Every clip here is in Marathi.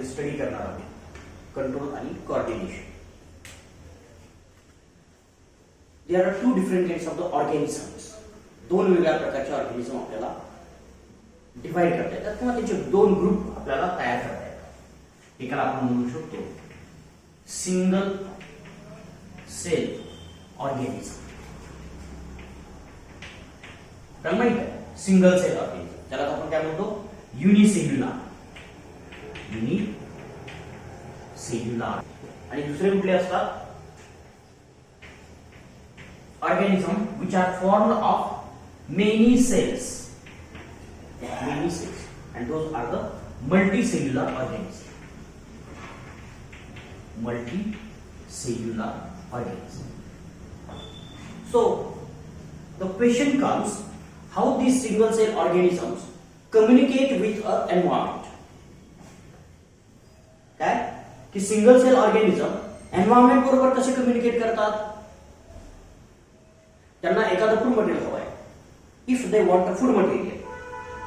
क्लासमध्ये स्टडी करणार आहोत, कंट्रोल आणि coordination. There are two different kinds of the organisms. दोन वेगळ्या प्रकारचे ऑर्गॅनिझम आपल्याला डिवाइड करता येतात किंवा त्याचे दोन ग्रुप आपल्याला तयार करता येतात. एकाला आपण म्हणू शकतो सिंगल सेल ऑर्गॅनिझम. आपल्याला माहित आहे सिंगल सेल ऑर्गॅनिझम, त्याला आपण काय म्हणतो युनिसेल्युलर. आणि दुसरे कुठले असतात organism which are formed of many cells. And those are the multicellular organisms. Multicellular organisms. So the question comes, how these single cell organisms communicate with an environment. काय की सिंगल सेल ऑर्गॅनिझम एन्व्हायरमेंट बरोबर कसे कम्युनिकेट करतात. त्यांना एखादं फूड मटेरियल हवं आहे. If they want a food material,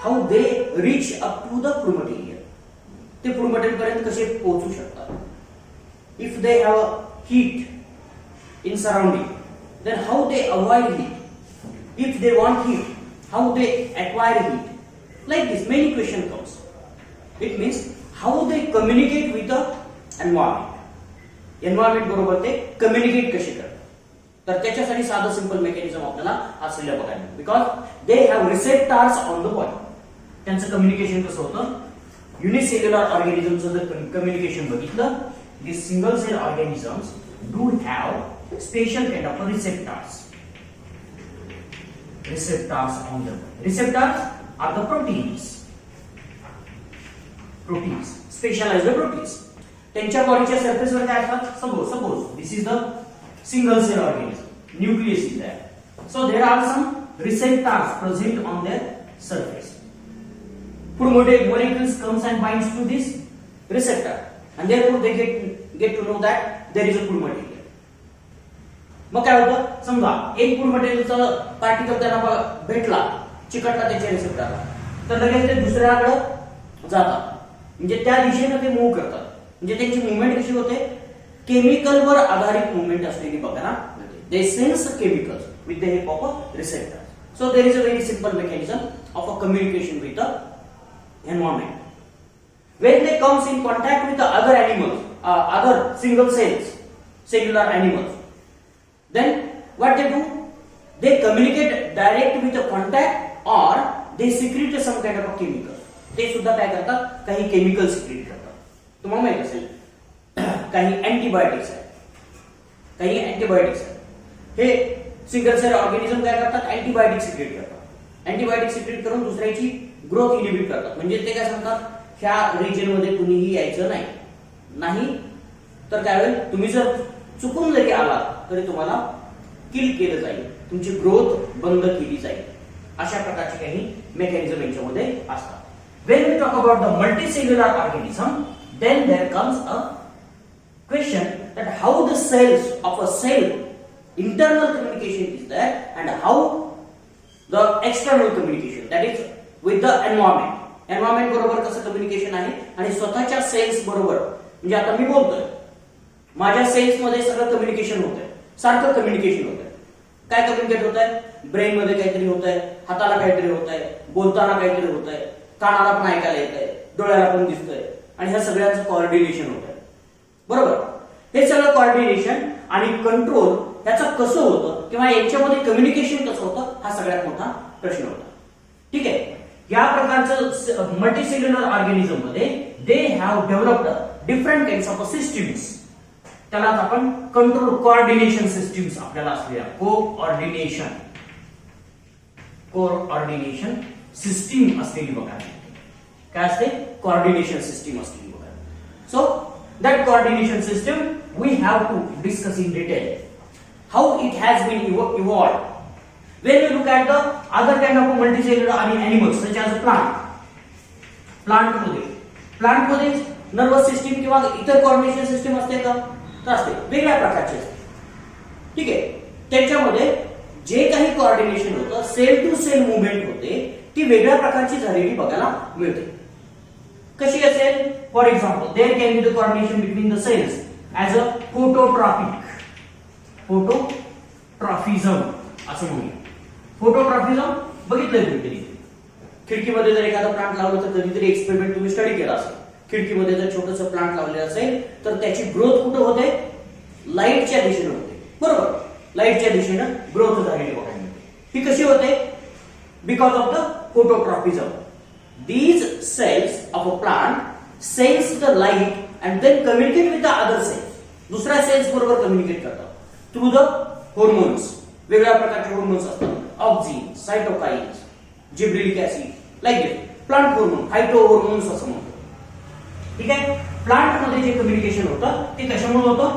how they reach up to the food material. ते फूड मटेरियल पर्यंत कसे पोहोचू शकतात. if they have heat in surrounding, then how they avoid heat. if they want heat, how they acquire heat. Like this many question comes. It means how they communicate with the environment. environment बरोबर ते communicate कसे करतात. तर त्याच्यासाठी साधं सिंपल मेकॅनिझम आपल्याला असलेलं बघायला, because they have receptors on the body. त्यांचं कम्युनिकेशन कसं होतं. युनिसेल्युलर ऑर्गॅनिझमचं जर कम्युनिकेशन बघितलं, the single cell organisms do have special kind of receptors. Receptors on the body. Receptors are the proteins. Specialised proteins. त्यांच्या बॉडीच्या सरफेसवर काय असतात. Suppose this is the single cell organism, nucleus is there, so there are some receptors present on their surface. Food molecules comes and binds to this receptor, and therefore they get to know that there is a food material. मग काय होतं, समजा एक फूड मटेरियलचा पार्टिकल त्यांना भेटला, चिकटला त्याच्या रिसेप्टरला, तर लगेच ते दुसऱ्याकडे जातात. म्हणजे त्या दिशेने ते मूव्ह करतात. म्हणजे त्यांची मुवमेंट कशी होते, केमिकल वर आधारित मुवमेंट असलेली बघायला मिळते. They sense chemicals with the help of receptor. So there is a very simple mechanism of a communication with the environment. when they comes in contact with the other animals, other single cellular animals, then what they do, they communicate direct with the contact or they secrete some kind of a chemical. ते सुद्धा काय करतात, काही केमिकल सिक्रेट करतात. तुम्हाला माहित असेल काही अँटीबायोटिक्स आहेत. हे सिंगल सेल ऑर्गॅनिझम काय करतात, अँटीबायोटिक सिक्रेट करतात. अँटीबायोटिक सिक्रेट करून दुसऱ्याची ग्रोथ इनिबिट करतात. म्हणजे ते काय सांगतात, ह्या रिजन मध्ये कुणीही यायचं नाही, तर काय होईल, तुम्ही जर चुकून जरी आला तरी तुम्हाला किल केलं जाईल, तुमची ग्रोथ बंद केली जाईल. अशा प्रकारचे काही मेकॅनिझम यांच्यामध्ये असतात. When we talk about the multicellular organism, then there comes a question that how the cells of a cell internal communication is there and how the external communication, that is with the environment. environment बरोबर कसं कम्युनिकेशन आहे आणि स्वतःच्या सेल्स बरोबर. म्हणजे आता मी बोलतोय, माझ्या सेल्स मध्ये सगळं कम्युनिकेशन होतंय, सारखं कम्युनिकेशन होतंय. काय कम्युनिकेट होतंय, ब्रेन मध्ये काहीतरी होतंय, हाताला काहीतरी होतंय, बोलताना काहीतरी होतंय, कानाला पण ऐकायला येतंय, डोळ्याला पण दिसतंय, आणि ह्या सगळ्यांचं कोऑर्डिनेशन होतंय. बरोबर. हे सगळं कोऑर्डिनेशन आणि कंट्रोल याचं कसं होतं किंवा यांच्यामध्ये कम्युनिकेशन कसं होतं, हा सगळ्यात मोठा प्रश्न होता. ठीक आहे. या प्रकारचं मल्टीसेल्युलर ऑर्गॅनिझम मध्ये they have developed different kinds of systems. त्याला आपण कंट्रोल कोऑर्डिनेशन सिस्टीम्स आपल्याला असलेल्या कोऑर्डिनेशन सिस्टीम असलेली बघा. काय असते, कोऑर्डिनेशन सिस्टीम असलेली बघा. So that coordination system we have to discuss in detail how it has been evolved. When you look at the other kind of multicellular animals such as plant मध्ये नर्वस सिस्टीम किंवा इतर कोऑर्डिनेशन सिस्टीम असते का, तर असते, वेगळ्या प्रकारचे असते. ठीक आहे. त्याच्यामध्ये जे काही कोऑर्डिनेशन होतं, सेल टू सेल मुवमेंट होते, ती वेगळ्या प्रकारची झालेली बघायला मिळते. कशी असेल, for example there can be the coordination between the cells as a phototropism असं म्हणूया. फोटोट्रॉफिझम बघितलंय तुम्ही. खिडकीमध्ये जर एखादा प्लांट लावलं तर कधीतरी एक्सपेरिमेंट तुम्ही स्टडी केला असेल. खिडकीमध्ये जर छोटंसं प्लांट लावलेलं असेल तर त्याची ग्रोथ कुठं होते? लाईटच्या दिशेने होते. बरोबर, लाईटच्या दिशेनं ग्रोथ झालेली बघायला मिळते. ही कशी होते? Because of the phototropism. These cells of a plant sense the light and then communicate with the other cells. दुसऱ्या सेल्स बरोबर कम्युनिकेट करतात थ्रू द हॉर्मोन्स. वेगवेगळ्या प्रकारचे हॉर्मोन्स असतात. Auxin, cytokines, gibberellic acid, like this. Plant hormone, phyto hormones असं म्हणतो. ठीक आहे. प्लांट मध्ये जे कम्युनिकेशन होतं ते कशामुळे होतं?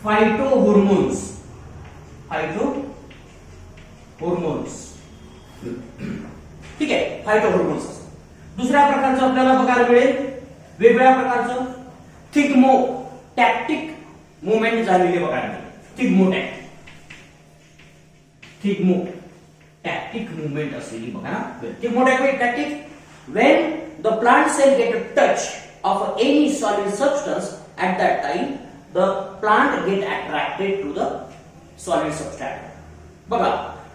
Phyto hormones. Phyto hormones. ठीक आहे, फायटो हॉर्मोन्स. दुसऱ्या प्रकारचं आपल्याला बघायला मिळेल वेगवेगळ्या प्रकारचं थिग्मोटॅक्टिक मुवमेंट झालेले बघायला मिळेल. थिग्मोटॅक्टिक मुवमेंट असलेली बघा. थिग्मोटॅक्टिक when the plant cell get a touch of any solid substance, at that time the plant get attracted to the solid substance. बघा,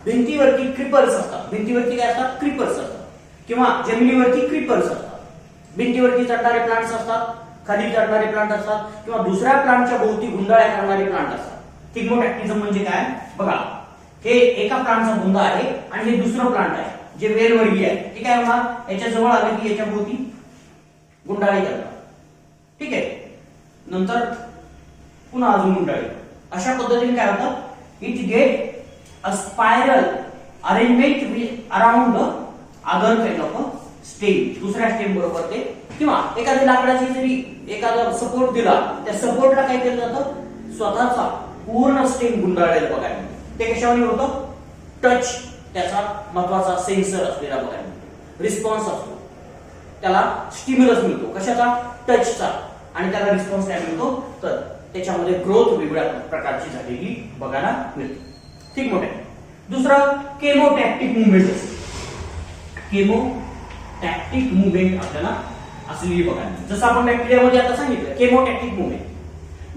भिंतीवरती क्रीपर्स असतात. भिंतीवरती काय असतात? क्रीपर्स असतात किंवा जमिनीवरती क्रीपर्स असतात. भिंतीवरती चढणारे प्लांट्स असतात, खाली चढणारे प्लांट असतात किंवा दुसऱ्या प्लांटच्या भोवती गुंडाळ्या करणारे प्लांट असतात. थिग्मोटॅक्टिझम म्हणजे काय? बघा, हे एका प्लांटचा बुंदा आहे आणि हे दुसरं प्लांट आहे जे वेलवर्गीय आहे. ठीक आहे. होणार याच्या जवळ आलं की याच्या भोवती गुंडाळी करतात. ठीक आहे. नंतर पुन्हा अजून गुंडाळी. अशा पद्धतीने काय होतं? It get a spiral arrangement around the other kind of a stem. दुसऱ्या स्टेम बरोबर ते किंवा एखादी लाकडाची जरी एखादा सपोर्ट दिला त्या सपोर्टला काय केलं जातं? स्वतःचा पूर्ण स्टेम गुंडाळलेला बघायला. ते कशावर होतं? टच त्याचा महत्वाचा सेन्सर असलेला बघायला. रिस्पॉन्स असतो त्याला, स्टिम्युलस मिळतो कशाचा? टचचा. आणि त्याला रिस्पॉन्स काय मिळतो? तर त्याच्यामध्ये ग्रोथ वेगवेगळ्या प्रकारची झालेली बघायला मिळते. ठीक मोठे. दुसरं केमोटॅक्टिक मुवमेंट असते. केमोटॅक्टिक मुवमेंट आपल्याला असलेली बघायला मिळते. जसं आपण बॅक्टेरियामध्ये आता सांगितलं chemotactic movement.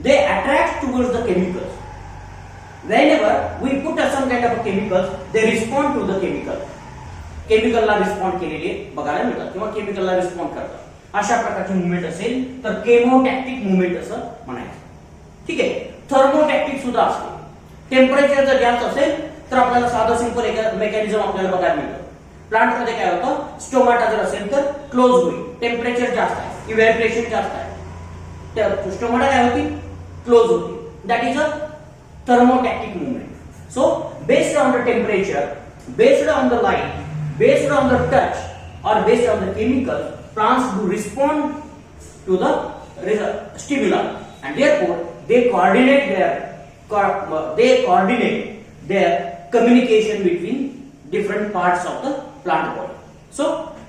They attract towards the chemicals. Whenever we put some kind of a chemical, they respond to the chemical. केमिकलला रिस्पॉन्ड केलेले बघायला मिळतात किंवा केमिकलला रिस्पॉन्ड करतात. अशा प्रकारची मुवमेंट असेल तर केमोटॅक्टिक मुवमेंट असं म्हणायचं. ठीक आहे. थर्मोटॅक्टिक सुद्धा असते. टेम्परेचर जर जास्त असेल तर आपल्याला साधं सिंपल मेकॅनिझम आपल्याला बघायला मिळतं. प्लांट मध्ये काय होतं? स्टोमाटा जर असेल तर क्लोज होईल. टेम्परेचर जास्त आहे, इव्हॅपोरेशन जास्त आहे, तर स्टोमाटा काय होती? क्लोज होती. That is a thermotactic movement. So based on the temperature, based on the light, based on the touch or based on the chemical, plants do respond to the stimuli and therefore they coordinate their communication between different parts of the plant body. So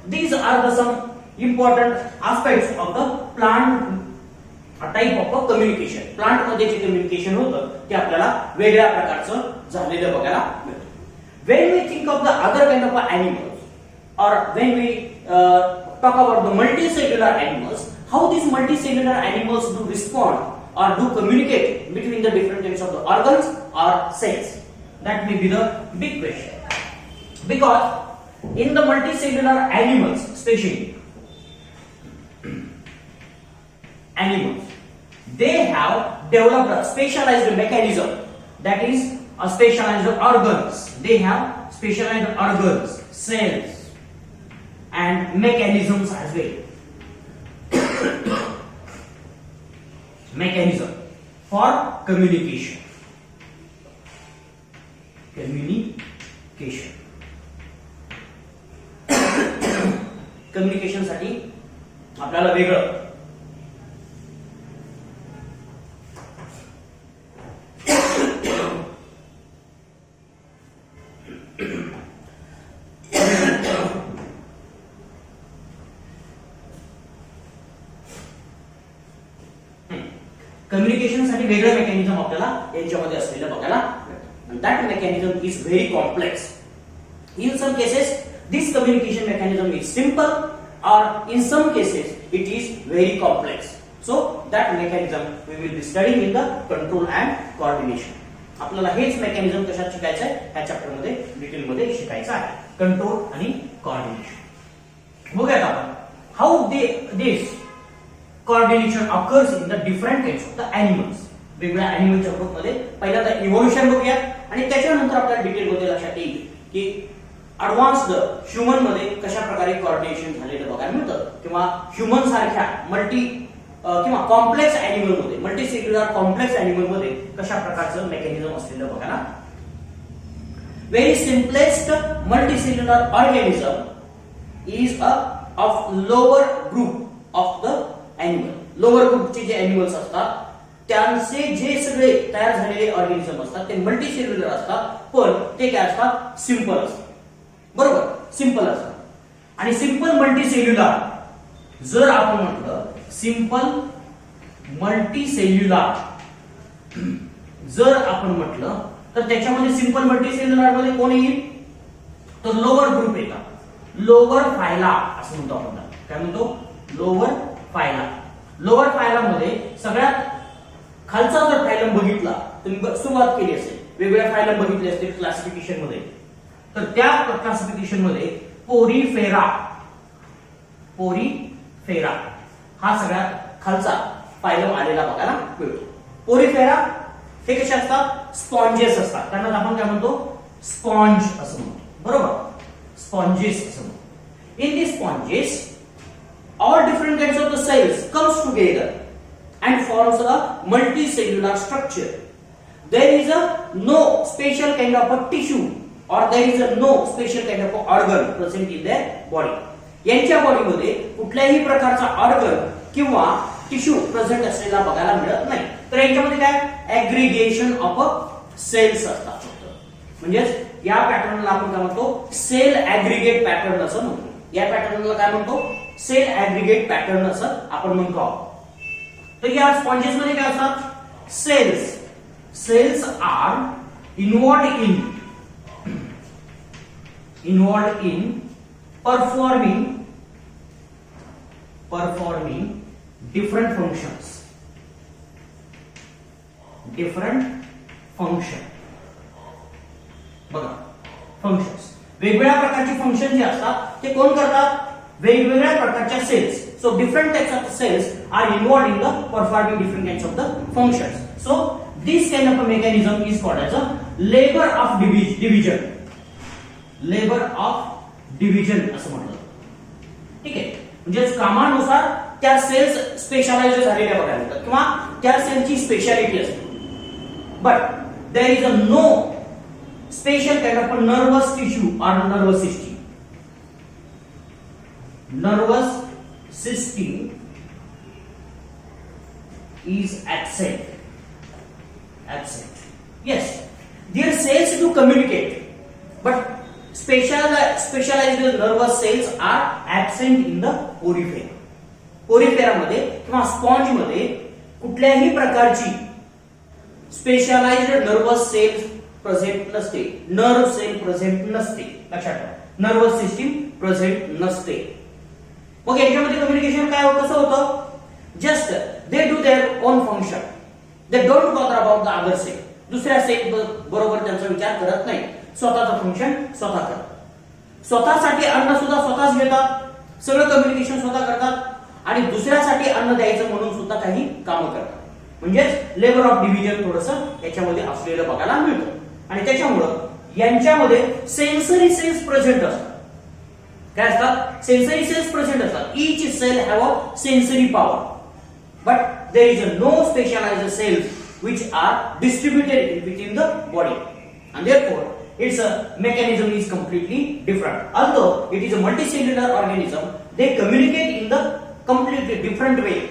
these are the some important aspects of the plant type of a communication. Plant मध्ये जे कम्युनिकेशन होतं ते आपल्याला वेगळ्या प्रकारचं झालेलं बघायला मिळतं. When we think of the other kind of animals और when we talk about the multicellular animals, how this multicellular animals do respond और do communicate between the different types of the organs और cells? That may be the big question. Because in the multicellular animals, specially animals, they have developed a specialized mechanism, that is a specialized organs. They have specialized organs, cells and mechanisms as well. Mechanism for communication साठी आपल्याला वेगळं कम्युनिकेशन साठी वेगळं मेकॅनिझम आपल्याला यांच्यामध्ये असलेलं बघायला मिळतं. And that mechanism is very complex. In some cases, this communication mechanism is simple, or in some cases, it is very complex. So that mechanism we will be studying in the control and coordination. आपल्याला हेच मेकॅनिझम कशात शिकायचं आहे ह्या चॅप्टर मध्ये डिटेल मध्ये शिकायचं आहे, कंट्रोल आणि कोऑर्डिनेशन. बघूयात आपण how this coordination occurs in the different kinds of the animals. वेगवेगळ्या एनिमलच्या ग्रुप मध्ये पहिल्यांदा इव्होल्युशन बघूयात आणि त्याच्यानंतर आपल्याला डिटेल मध्ये लक्षात येईल की ऍडव्हान्स्ड ह्युमन मध्ये कशा प्रकारे कोऑर्डिनेशन झालेलं बघायला मिळतं किंवा ह्युमन सारख्या मल्टी किंवा कॉम्प्लेक्स एनिमल मध्ये मल्टीसेल्युलर कॉम्प्लेक्स एनिमल मध्ये कशा प्रकारचं मेकॅनिझम असलेलं बघा. Very simplest multicellular organism is a of lower group of the animal. Lower ग्रुपचे जे एनिमल्स असतात त्यांचे जे सगळे तयार झालेले ऑर्गॅनिझम असतात ते मल्टीसेल्युलर असतात, पण ते काय असतात सिंपल असतात. बरोबर, सिंपल असतात. आणि सिंपल मल्टीसेल्युलर जर आपण म्हटलं सिंपल मल्टीसेल्युलर जर आपण म्हटलं तर त्याच्यामध्ये सिंपल मल्टीसेल्युलर मध्ये कोण येईल तर लोअर ग्रुप येतात. लोअर फायला असं म्हणतो आपण, काय म्हणतो लोअर फायला. लोअर फायला मध्ये सगळ्यात खालचा जर फायलम बघितला, तुम्ही सुरुवात केली असेल वेगवेगळ्या फायलम बघितले असतील क्लासिफिकेशन मध्ये, तर त्या क्लासिफिकेशन मध्ये पोरीफेरा हा सगळ्यात खालचा फायलम आलेला बघायला मिळतो. पोरीफेरा हे कसे असतात स्पॉन्जेस असतात, त्यांना आपण काय म्हणतो स्पॉन्ज असं म्हणतो. बरोबर, स्पॉन्जेस असं म्हणतो. In the sponges all different kinds of the cells comes together and forms a multicellular structure. There is a no special kind of a tissue or there is a no special kind of a organ present in their body. यांच्या बॉडीमध्ये कुठल्याही प्रकारचा ऑर्गन किंवा टिश्यू प्रेझेंट असलेला बघायला मिळत नाही. तर यांच्यामध्ये काय ऍग्रीगेशन ऑफ अ सेल्स असतात. म्हणजेच या पॅटर्नला आपण काय म्हणतो सेल ऍग्रीगेट पॅटर्न असं म्हणतो. या पॅटर्नला काय म्हणतो सेल ऍग्रीगेट पॅटर्न असं आपण म्हणतो आहोत. तर या स्पॉन्जेस मध्ये काय असतात cells are involved in performing different functions. बघा फंक्शन्स वेगवेगळ्या प्रकारचे फंक्शन जे असतात ते कोण करतात वेगवेगळ्या प्रकारच्या cells. So different types of cells are involved in the performing different kinds of the functions. So this kind of a mechanism is called as a labour of division. Labour of division असं म्हटलं. ठीक आहे, म्हणजे कामानुसार त्या सेल्स स्पेशलाइज झालेल्या बघायला मिळतात किंवा त्या सेलची स्पेशालिटी असते. But there is a no special kind of a nervous tissue और nervous system. Nervous system is absent. Yes, their cells do communicate, but specialized nervous cells are absent in the porifera. Porifera मध्ये किंवा स्पॉन्ज मध्ये कुठल्याही प्रकारची स्पेशलाइज्ड नर्वस सेल प्रेझेंट नसते. नर्व सेल प्रेझेंट नसते. लक्षात ठेवा, नर्वस सिस्टीम प्रेझेंट नसते. मग याच्यामध्ये कम्युनिकेशन काय कसं होतं just they do their own function. They don't bother about the other cell. दुसऱ्या सेल बरोबर त्यांचा विचार करत नाही. स्वतःचं फंक्शन स्वतः करतात. स्वतःसाठी अन्न सुद्धा स्वतःच घेतात. सगळं कम्युनिकेशन स्वतः करतात आणि दुसऱ्यासाठी अन्न द्यायचं म्हणून सुद्धा काही कामं करतात. म्हणजेच लेबर ऑफ डिव्हिजन थोडंसं याच्यामध्ये असलेलं बघायला मिळतं. आणि त्याच्यामुळं यांच्यामध्ये सेन्सरी सेल्स प्रेझेंट असतात. काय असतात सेन्सरी सेल्स प्रेझेंट असतात. Each cell have a sensory power but there is a no specialised cells which are distributed within the body and therefore its mechanism is completely different. Although it is a multicellular organism, they communicate in the completely different way,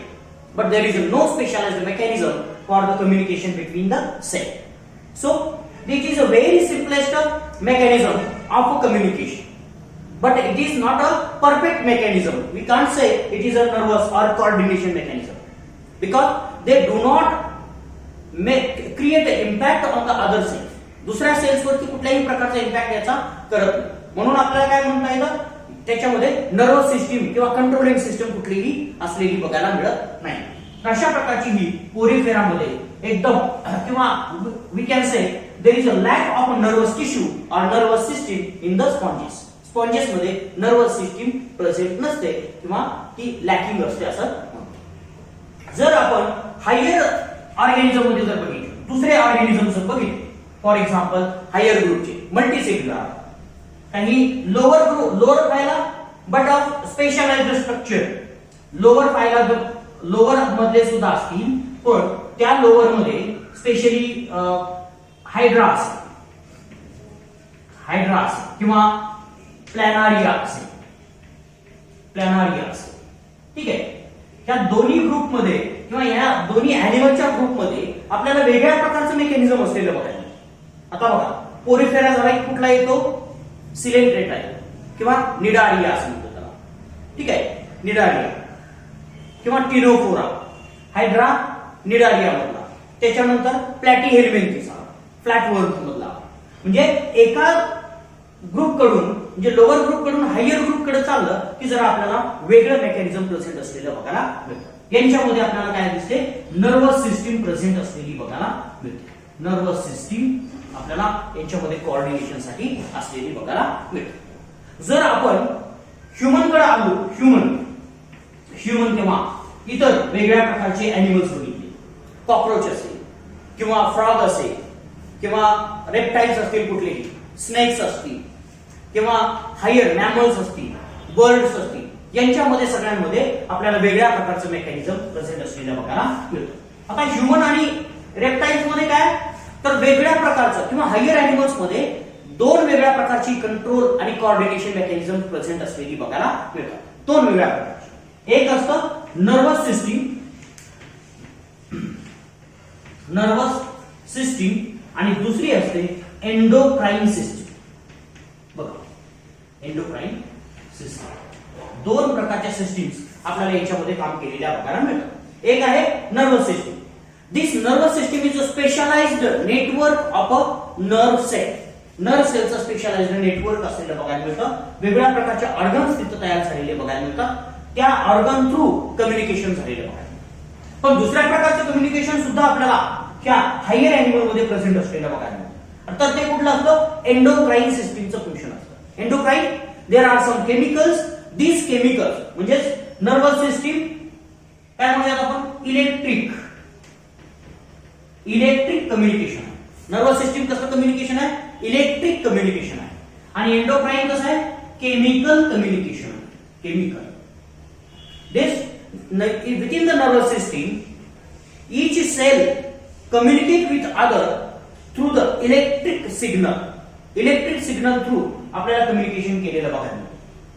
but there is no specialized mechanism for the communication between the cell. So it is a very simplest mechanism of communication, but it is not a perfect mechanism. We can't say it is a nervous or coordination mechanism because they do not create impact on the other cells. दुसऱ्या सेल्स वरती कुठल्याही प्रकारचा इम्पॅक्ट याचा करत नाही. म्हणून आपल्याला काय म्हणता येतं त्याच्यामध्ये नर्वस सिस्टीम किंवा कंट्रोलिंग सिस्टम कुठलीही असलेली बघायला मिळत नाही. अशा प्रकारची ही पोरिफेरामध्ये एकदम किंवा we can say there is a lack of nervous tissue or nervous system in the sponges. Sponges मध्ये नर्वस सिस्टीम प्रेझेंट नसते किंवा ती लॅकिंग असते असं म्हणतो. जर आपण हायर ऑर्गॅनिझम मध्ये जर बघितलं, दुसरे ऑर्गॅनिझम जर बघितले, फॉर एक्झाम्पल हायर ग्रुपचे मल्टीसेल्युलर, काही lower phyla but of specialised structure, lower phyla lower मधले सुद्धा असतील, पण त्या लोअर मध्ये स्पेशली हायड्रास किंवा प्लॅनारिया असेल, ठीक आहे. या दोन्ही ग्रुपमध्ये किंवा या दोन्ही अॅनिमलच्या ग्रुपमध्ये आपल्याला वेगळ्या प्रकारचं मेकॅनिझम असलेलं बघायला. आता बघा, पोरिफेरा झाला एक कुठला येतो, सिलेंट्रेटा येतो किंवा निडारिया असं म्हणतो त्याला, ठीक आहे, निडारिया किंवा टिरोफोरा, हायड्रा निडारिया मधला. त्याच्यानंतर प्लॅटीहेल्मिंथिस फ्लॅटवर्थ मधला. म्हणजे एका ग्रुप कडून म्हणजे लोअर ग्रुप कडून हायर ग्रुप कडे चाललं की जरा आपल्याला वेगळं मेकॅनिझम प्रेझेंट असलेलं बघायला मिळतं. यांच्यामध्ये आपल्याला काय दिसते, नर्वस सिस्टीम प्रेझेंट असलेली बघायला मिळते. नर्वस सिस्टीम आपल्याला यांच्यामध्ये कोऑर्डिनेशन साठी असलेली बघायला मिळते. जर आपण ह्युमन कडे आलो, ह्युमन किंवा इतर वेगळ्या प्रकारचे अॅनिमल्स बघितले, कॉकरोच असेल किंवा फ्रॉग असेल किंवा रेप्टाइल्स असतील, कुठलेही स्नेक्स असतील किंवा हायर मॅमल्स असतील, बर्ड्स असतील, यांच्यामध्ये सगळ्यांमध्ये आपल्याला वेगळ्या प्रकारचं मेकॅनिझम प्रेझेंट असलेलं बघायला मिळतं. आता ह्युमन आणि रेप्टाइल्स मध्ये काय, तर वेगळ्या प्रकारचं किंवा हायर अॅनिमल्स मध्ये दोन वेगळ्या प्रकारची कंट्रोल आणि कोऑर्डिनेशन मेकॅनिझम प्रेझेंट असलेली बघायला मिळतात. दोन वेगळ्या प्रकारची, एक असतं नर्वस सिस्टीम आणि दुसरी असते एंडोक्राइन सिस्टीम. बघा, एंडोक्राइन सिस्टीम, दोन प्रकारच्या सिस्टीम्स आपल्याला याच्यामध्ये काम केलेल्या बघायला मिळतात. एक आहे nervous system. This nervous system is a specialised network of a nerve cell. Nerve सेलचं स्पेशलाइज्ड नेटवर्क असलेलं बघायला मिळतं. वेगवेगळ्या प्रकारच्या ऑर्गन्स तिथं तयार झालेले बघायला मिळतात. त्या ऑर्गन थ्रू कम्युनिकेशन झालेलं बघायला मिळतं. पण दुसऱ्या प्रकारचं कम्युनिकेशन सुद्धा आपल्याला ह्या हायर अॅनिमल मध्ये प्रेझेंट असलेलं बघायला मिळतं. तर ते कुठलं असतं, एंडोक्राइन सिस्टीमचं फंक्शन असतं. Endocrine, there are some chemicals, this chemicals म्हणजे नर्वस सिस्टीम काय म्हणूयात आपण, इलेक्ट्रिक कम्युनिकेशन. नर्वस सिस्टीम कसं कम्युनिकेशन आहे, इलेक्ट्रिक कम्युनिकेशन आहे. आणि एंडोक्राइन कसं आहे, chemical communication. Chemical. This within the nervous system, each cell communicate with other through the electric signal. Electric signal through आपल्याला कम्युनिकेशन केलेलं बघायला मिळतं.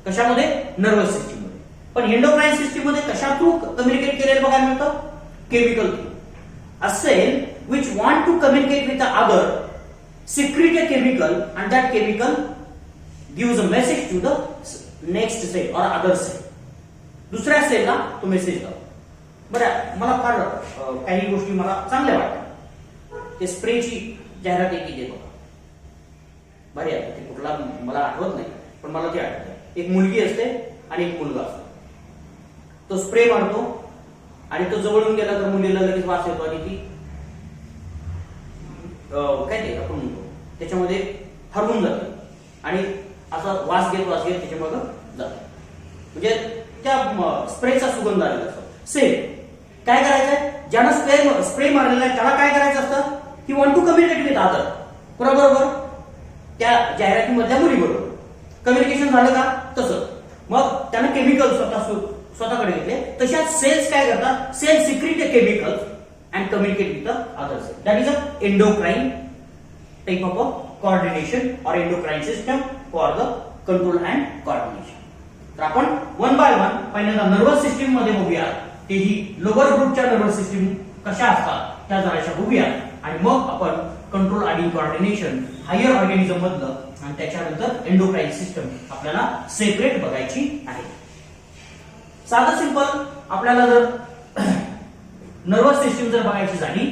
कशामध्ये, नर्वस सिस्टीम मध्ये. पण एंडोक्राइन सिस्टीम मध्ये कशा थ्रू कम्युनिकेट केलेलं बघायला मिळतं, chemical through. A cell which want to communicate with the other secrete a chemical and that chemical gives a message to the next cell or other cell. दुसऱ्या सेलला तो मेसेज जातो. बरं, मला फार काही गोष्टी मला चांगल्या वाटतात. ते स्प्रेची जाहिरात एक केली बघा, बरे आहे. ते कुठला मला आठवत नाही, पण मला ते आठवतं. एक मुलगी असते आणि एक मुलगा असतो. तो स्प्रे मारतो आणि तो जवळून गेला तर मुलीला लगेच वास येतो आणि ती काय ते आपण म्हणतो त्याच्यामध्ये हरवून जाते आणि असा वास घेत त्याच्यामध्ये जातो. म्हणजे त्या स्प्रेचा सुगंध आलेला असतो. सेम काय करायचंय, ज्यानं स्प्रे मारलेला आहे त्याला काय करायचं असतं, he want to communicate with other. बरोबर, त्या जाहिरातीमधल्या मुलीबरोबर कम्युनिकेशन झालं का, तसं मग त्यानं केमिकल स्वतःकडे घेतले. तशाच सेल्स काय करतात, cell secrete chemical and communicate with other cell. That is a endocrine type of a coordination और endocrine system for the control and coordination. तर आपण वन बाय वन पहिल्यांदा नर्वस सिस्टीम मध्ये बघूया. तेही लोअर ग्रुपच्या नर्वस सिस्टीम कशा असतात त्या जराशा बघूया आणि मग आपण कंट्रोल आणि कोऑर्डिनेशन हायर ऑर्गॅनिझम मधलं आणि त्याच्यानंतर एंडोक्राइन सिस्टम आपल्याला सेपरेट बघायची आहे. साधं सिंपल आपल्याला जर नर्वस सिस्टीम जर बघायची झाली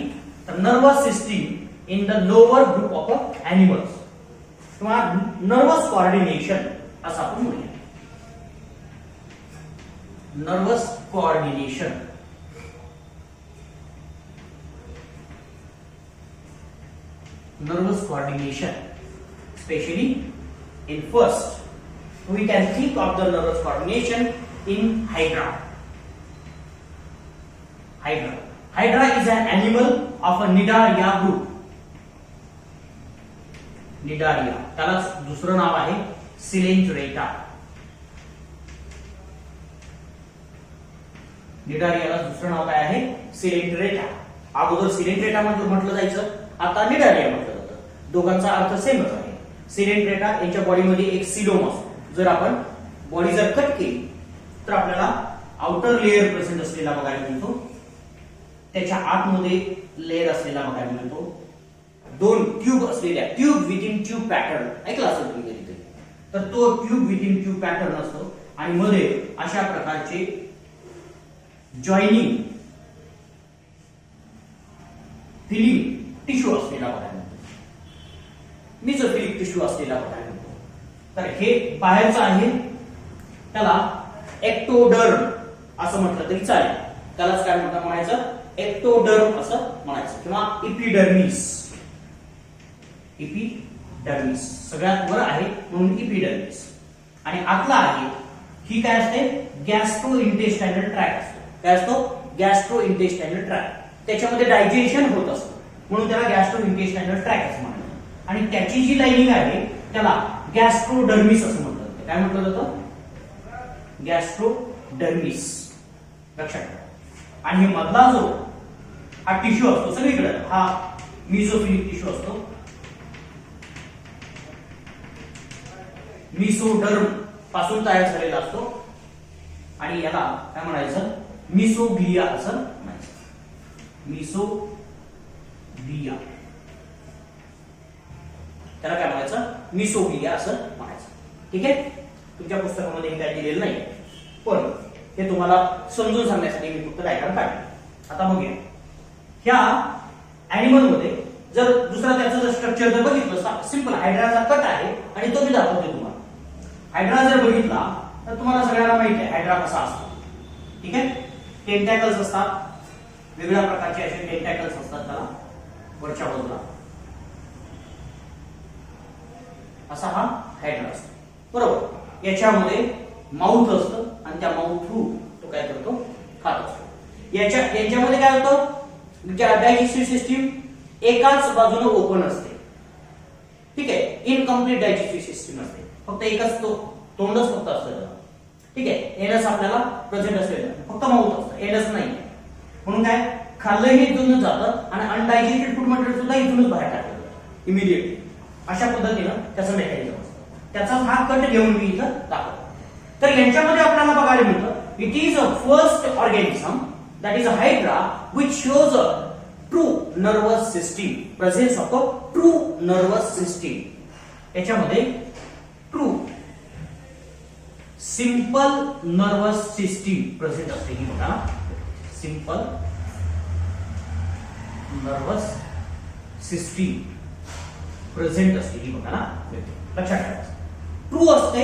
तर nervous system in the lower group of animals किंवा नर्वस कोऑर्डिनेशन असं आपण म्हणूया. nervous coordination. Nervous coordination, especially in first, we can think of the nervous coordination in hydra. Hydra is an animal of a Cnidaria group. Cnidaria, त्याला दुसरं नाव आहे सिलेंट्रेटा. निडारियाला दुसरं नाव काय आहे? सिलेंट्रेटा. अगोदर सिलेंट्रेटा म्हटलं जायचं, आता निडारिया म्हटलं जातं. दोघांचा अर्थ सेमच आहे. सिलेंट्रेटा यांच्या बॉडीमध्ये एक सिलोम असतो. जर आपण बॉडी जर कट केली तर आपल्याला आउटर लेअर प्रेझेंट असलेला बघायला मिळतो, त्याच्या आतमध्ये लेअर असलेला बघायला मिळतो, दोन ट्यूब असलेल्या ट्यूब विथिन ट्यूब पॅटर्न ऐकला असेल तुम्ही कधीतरी, तर तो ट्यूब विथिन ट्यूब पॅटर्न असतो आणि मध्ये अशा प्रकारचे जॉईनिंग फिलिंग टिश्यू असलेला बघायला मिळतो, मेसोफिलिक टिश्यू असलेला बघायला मिळतो. तर हे बाहेरचं आहे, त्याला एक्टोडर्म असं म्हटलं तरी चालेल. त्यालाच काय म्हणतात म्हणायचं? एक्टोडर्म असं म्हणायचं किंवा इपिडर्मिस. इपिडर्मिस सगळ्यात वर आहे म्हणून इपिडर्मिस. आणि आतला आहे ही काय असते? गॅस्ट्रो इंटेस्टायनल ट्रॅक्ट असतो. काय असतो? Gastro intestinal tract. त्याच्यामध्ये डायजेशन होत असतं म्हणून त्याला गॅस्ट्रो इंटेस्टायनल ट्रॅक्ट असं म्हणतात. आणि त्याची जी लाइनिंग आहे त्याला गॅस्ट्रोडर्मिस असं म्हणतात. काय म्हटलं जातं? गॅस्ट्रोडर्मिस. लक्षात ठेवा. आणि हे मधला जो हा टिश्यू असतो सगळीकडे, हा मेसोफिलिक टिश्यू असतो. मेसोडर्म पासून तयार झालेला असतो आणि याला काय म्हणायचं? मिसोग्लिया असं म्हणायचं. मिसोग्लिया, त्याला काय म्हणायचं? मिसोग्लिया असं म्हणायचं. ठीक आहे. तुमच्या पुस्तकामध्ये हे काय दिलेलं नाही, पण हे तुम्हाला समजून सांगण्यासाठी मी फक्त डायग्राम काढले. आता बघूया ह्या ऍनिमल मध्ये जर दुसरा त्याचं जर स्ट्रक्चर जर बघितलं, सिंपल हायड्राचा कट आहे आणि तो मी दाखवते तुम्हाला. हायड्रा जर बघितला तर तुम्हाला सगळ्यांना माहिती आहे हायड्रा कसा असतो. ठीक आहे. टेंटॅकल्स असतात, वेगवेगळ्या प्रकारचे असे टेंटॅकल्स असतात त्याला वरच्या बाजूला. असा हा हायड्रा असतो, बरोबर. याच्यामध्ये माउथ असतं आणि त्या माउथ थ्रू तो काय करतो? खात असतो. यांच्यामध्ये काय होतं? डायजेस्टिव्ह सिस्टीम एकाच बाजूने ओपन असते. ठीक आहे. इनकम्प्लीट डायजेस्टिव्ह सिस्टीम असते, फक्त एकच तोंडच फक्त असतं. ठीक आहे. एनस आपल्याला प्रेझेंट असलेलं, फक्त माउथ असतं, एनस नाही. म्हणून काय खाल्लंही इथूनच जातं आणि अनडायजेस्टेड फूड मटेरियल सुद्धा इथूनच बाहेर टाकलं जातं इमिडिएटली. अशा पद्धतीनं त्याचं मेकॅनिझम असतं. त्याचा हा कट घेऊन मी इथं दाखवतो. तर यांच्यामध्ये आपल्याला बघायला मिळतं it is a first organism that is a hydra which shows a true nervous system, presence of a true nervous system. याच्यामध्ये true simple nervous system present असते ही बघा. सिंपल नर्वस सिस्टीम प्रेझेंट असते ही बघा. लक्षात ठेवा. ट्रू असते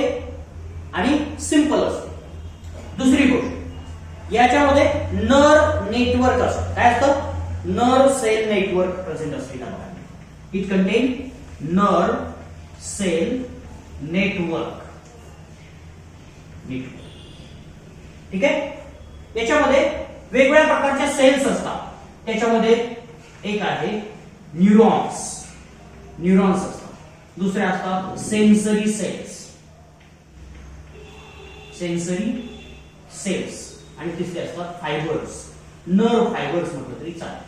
आणि सिंपल असते. दुसरी गोष्ट याच्यामध्ये नर्व नेटवर्क असतं. काय असतं? नर्व सेल नेटवर्क प्रेझेंट असते का बघा. It contain nerve cell network. ठीक आहे. याच्यामध्ये वेगवेगळ्या प्रकारच्या सेल्स असतात. त्याच्यामध्ये एक आहे न्यूरॉन्स. न्यूरॉन्स असतात. दुसरे असतात सेन्सरी सेल्स. Sensory cells. आणि तिसरे असतात फायबर्स. नर्व फायबर्स म्हटलं तरी चालेल.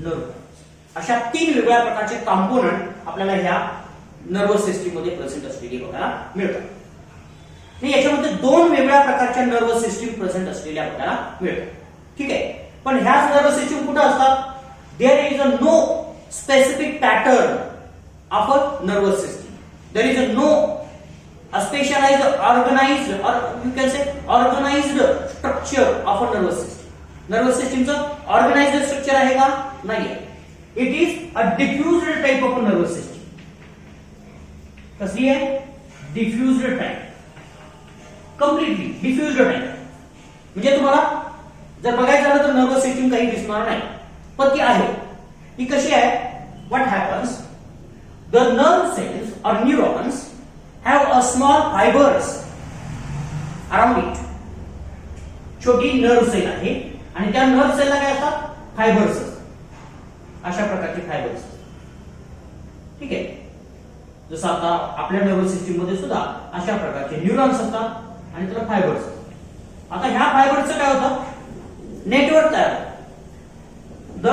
नर्व. अशा तीन वेगवेगळ्या प्रकारचे कॉम्पोनंट आपल्याला ह्या नर्वस सिस्टीम मध्ये प्रेझेंट असलेली बघायला मिळतात. याच्यामध्ये दोन वेगवेगळ्या प्रकारच्या नर्वस सिस्टीम प्रेझेंट असलेल्या बघायला मिळतात. ठीक आहे. पण ह्याच नर्वस सिस्टीम कुठे असतात? There is a no specific pattern of a nervous system. There is a no a specialized organized or you can say organized structure of a nervous system. nervous system चं organized structure आहे का? नाही आहे. it is a diffused type of a nervous system. कसली आहे? diffused type. completely diffused type. म्हणजे तुम्हाला जर बघायचं झालं तर नर्वस सिस्टीम काही दिसणार नाही, पण ती आहे. ही कशी आहे? What happens, the nerve cells और neurons have a small fibers around it. छोटी नर्व सेल आहे आणि त्या नर्व सेलला काय असतात? फायबर्स. अशा प्रकारचे फायबर्स. ठीक आहे. जसं आता आपल्या नर्वस सिस्टीम मध्ये सुद्धा अशा प्रकारचे न्यूरॉन्स असतात आणि त्याला फायबर्स. आता ह्या फायबर्सचं काय होतं? नेटवर्क तयार होतं. The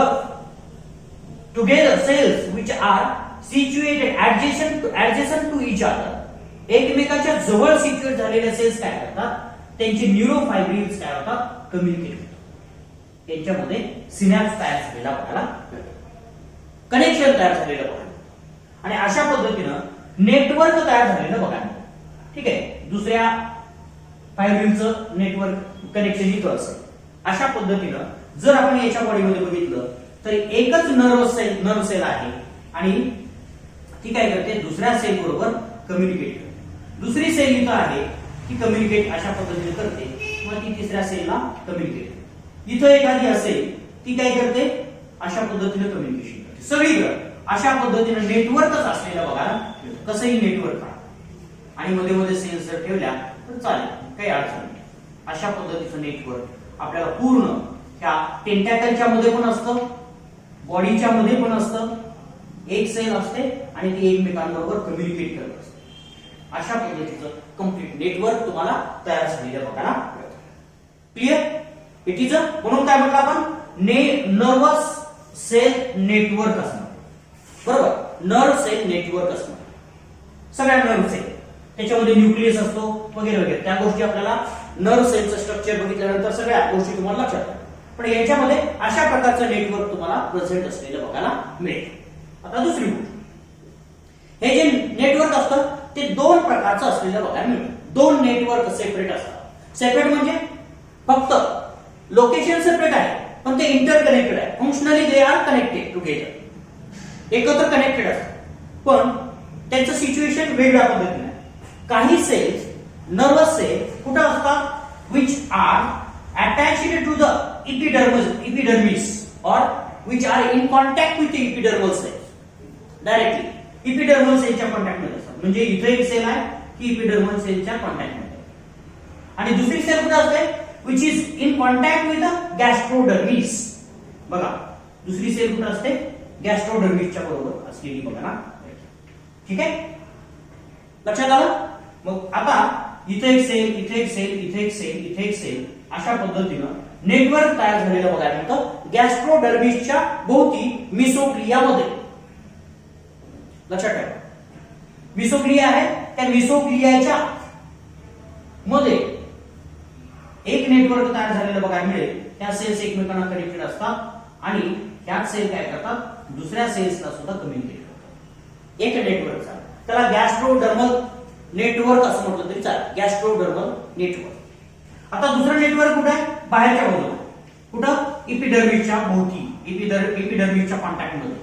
together cells which are situated adjacent to each other, एकमेकाच्या जवळ सिच्युएट झालेल्या सेल्स काय करतात? त्यांचे न्यूरोफायब्रिल्स काय होतात? कम्युनिकेट होतात. त्यांच्यामध्ये सिनॅप्स तयार झालेला बघायला मिळतो, कनेक्शन तयार झालेलं बघायला. आणि अशा पद्धतीनं नेटवर्क तयार झालेलं बघायला. ठीक आहे. दुसऱ्या फायब्रिलचं नेटवर्क कनेक्शन इथं असेल. अशा पद्धतीनं जर आपण याच्या बॉडीमध्ये बघितलं तर एकच नर्व सेल आहे आणि ती काय करते? दुसऱ्या सेल बरोबर कम्युनिकेट करते. दुसरी सेल इथं आहे, ती कम्युनिकेट अशा पद्धतीने करते किंवा ती तिसऱ्या सेलला कम्युनिकेट करते. इथं एखादी असेल, ती काय करते? अशा पद्धतीने कम्युनिकेशन करते. सगळीकडे अशा पद्धतीने नेटवर्कच असलेलं बघायला मिळतं. कसंही नेटवर्क आणि मध्ये मध्ये सेल्स जर ठेवल्या तर चालेल, काही अडचण नाही. अशा पद्धतीचं नेटवर्क आपल्याला पूर्ण ह्या टेंटॅकलच्या मध्ये पण असतं, बॉडीच्या मध्ये पण असतं. एक सेल असते आणि ती एकमेकांबरोबर कम्युनिकेट करत असते. अशा पद्धतीचं कम्प्लीट नेटवर्क तुम्हाला तयार झालेलं बघायला मिळतं. क्लिअर? इट इज म्हणून काय म्हटलं आपण? नर्वस सेल नेटवर्क असणार. बरोबर? नर्व सेल नेटवर्क असणार. सगळ्या नर्व सेल त्याच्यामध्ये न्यूक्लियस असतो वगैरे वगैरे. त्या गोष्टी आपल्याला नर्व सेलचं स्ट्रक्चर बघितल्यानंतर सगळ्या गोष्टी तुम्हाला लक्षात येतात. पण याच्यामध्ये अशा प्रकारचं नेटवर्क तुम्हाला प्रेझेंट असलेलं बघायला मिळेल. आता दुसरी गोष्ट, हे जे नेटवर्क असतं ते दोन प्रकारचं असलेलं बघायला मिळतं. दोन नेटवर्क सेपरेट असतात. सेपरेट म्हणजे फक्त लोकेशन सेपरेट आहे पण ते इंटरकनेक्टेड आहे. Functionally they are connected together, एकत्र कनेक्टेड असतात पण त्यांचं सिच्युएशन वेगळ्या पद्धतीने आहे. काही सेल्स, नर्वस सेल कुठं असतात? Which are attached to the epidermis or which are in contact with the epidermal cells directly. epidermal सेलच्या कॉन्टॅक्ट मध्ये असतात. म्हणजे इथे एक सेल आहे की epidermal सेलच्या कॉन्टॅक्ट मध्ये, आणि दुसरी सेल कुठे असते? which is in contact with the gastrodermis. बघा, दुसरी सेल कुठे असते? गॅस्ट्रोडर्मिसच्या बरोबर असलेली बघा ना. ठीक आहे, लक्षात आलं? मग आता इथे एक सेल, इथे एक सेल, इथे एक सेल, इथे एक सेल, अशा पद्धतीनं नेटवर्क तयार झालेलं बघायला मिळतं गॅस्ट्रोडर्मिसच्या भोवती मिसोक्लियामध्ये. लक्षात ठेवा, मिसोक्लिया आहे, त्या मिसोक्लियाच्या मध्ये एक नेटवर्क तयार झालेलं बघायला मिळेल. त्या सेल्स एकमेकांना कनेक्टेड असतात आणि त्याच सेल काय करतात? दुसऱ्या सेल्सला सुद्धा कम्युनिकेट करतात. एक नेटवर्क चालेल, त्याला गॅस्ट्रोडर्मल नेटवर्क असं म्हटलं तरी चालेल. गॅस्ट्रोडर्मल नेटवर्क. आता दुसरं नेटवर्क कुठे आहे? बाहेरच्या बाजूला. कुठं? इपिडर्मिसच्या भोवती, इपिडर्मिसच्या कॉन्टॅक्ट मध्ये,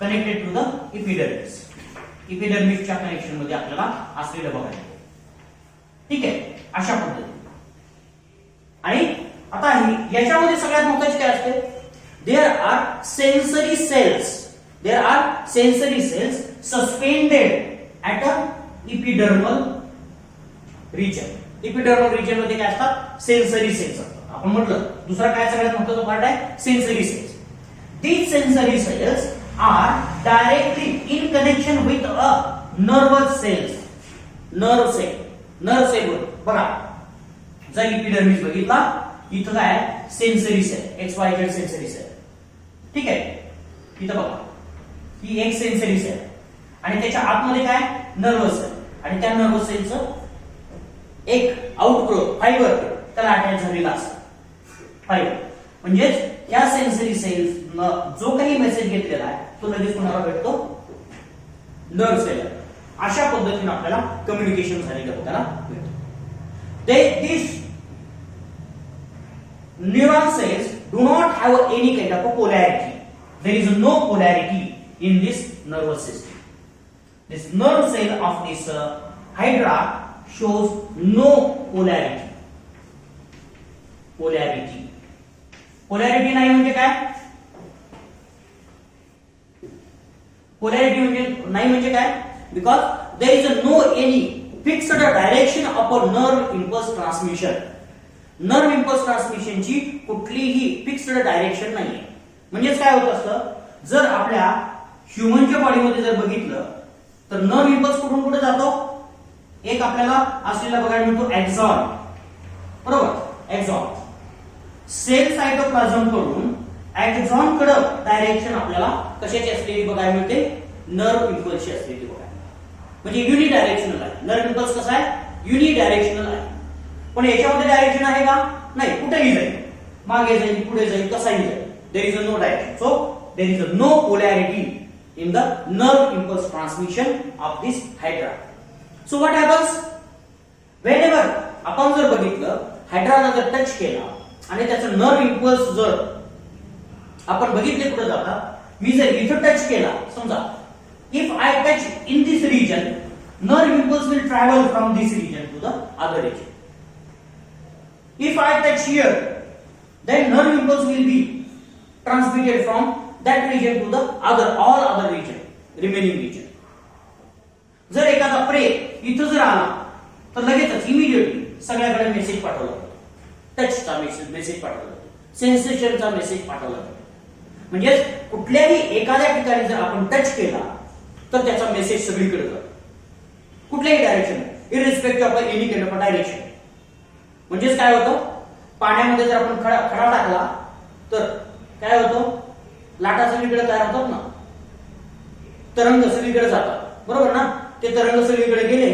कनेक्टेड टू द इपिडर्मिस. इपिडर्मिसच्या कनेक्शन मध्ये आपल्याला असलेलं बघायला. ठीक आहे, अशा पद्धतीने. आणि आता याच्यामध्ये सगळ्यात महत्त्वाचे काय असते? There are sensory cells. There are sensory cells suspended at a epidermal region. Epidermal region मध्ये काय असतात? सेन्सरी सेल्स असतात. आपण म्हटलं दुसरा काय सगळ्यात महत्त्वाचा पार्ट आहे? Sensory cells. These sensory cells are directly in connection with a nervous cells. Nerve cell बघा, जर इपिडर्मिस बघितला, इथं काय? Sensory cell, XYZ sensory cell. ठीक आहे, इथं बघा, ही एक सेन्सरी सेल आणि त्याच्या आतमध्ये काय? Nervous cell. आणि त्या नर्वस सेलचं एक आउटग्रोथ फायबर त्याला अटॅच झालेला असतो. फायबर म्हणजेच या सेन्सरी सेल्स जो काही मेसेज घेतलेला आहे तो लगेच कोणाला भेटतो? Nerve cell. अशा पद्धतीने आपल्याला कम्युनिकेशन झालेलं बघायला मिळतं. These neuron cells do not have any kind of a polarity. There is no polarity in this nervous system. This nerve cell of this Hydra shows no polarity. Polarity. Polarity नाही म्हणजे काय? पोलॅरिटी म्हणजे नाही म्हणजे काय? Because there is no any fixed direction of a nerve impulse transmission. Nerve impulse ट्रान्समिशनची कुठलीही फिक्स्ड डायरेक्शन नाहीये. म्हणजेच काय होत असतं, जर आपल्या ह्युमनच्या बॉडीमध्ये जर बघितलं तर नर्व इम्पल्स कुठून कुठे जातो? एक आपल्याला असलेला बघायला मिळतो एक्झॉन, बरोबर? एक्झॉन सेल सायटोप्लाझम कडून एक्झॉन कडे डायरेक्शन आपल्याला कशाची असलेली बघायला मिळते? नर्व इम्पल्सची असलेली बघायला. म्हणजे युनि डायरेक्शनल आहे. नर्व इम्पल्स कसा आहे? युनि डायरेक्शनल आहे. पण याच्यामध्ये डायरेक्शन आहे का? नाही. कुठेही जाईल, मागे जाईल, पुढे जाईल, कसाही जाईल. There is no direction. So there is no polarity in the nerve impulse transmission of this hydra. So what happens whenever आपण जर बघितलं, हायड्राला जर टच केला आणि त्याचं नर्व इम्पल्स जर आपण बघितले कुठे जातात, मी जर इथं टच केला, समजा if I touch in this region, nerve impulse will travel from this region to the other region. If I touch here, then nerve impulse will be transmitted from that region to the all other region, remaining region. जर एखादा प्रे इथं जर आला तर लगेचच इमिडिएटली सगळ्याकडे मेसेज पाठवला जातो. टचचा मेसेज पाठवला जातो, सेन्सेशनचा मेसेज पाठवला जातो. म्हणजे कुठल्याही एखाद्या ठिकाणी जर आपण टच केला तर त्याचा मेसेज सगळीकडे जातो, कुठल्याही direction, irrespective of any kind of direction. म्हणजेच काय होतं, पाण्यामध्ये जर आपण खडा टाकला तर काय होतं, लाटा सगळीकडे तयार होतात ना, तरंग सगळीकडे जातात, बरोबर ना? ते तरंग सगळीकडे गेले,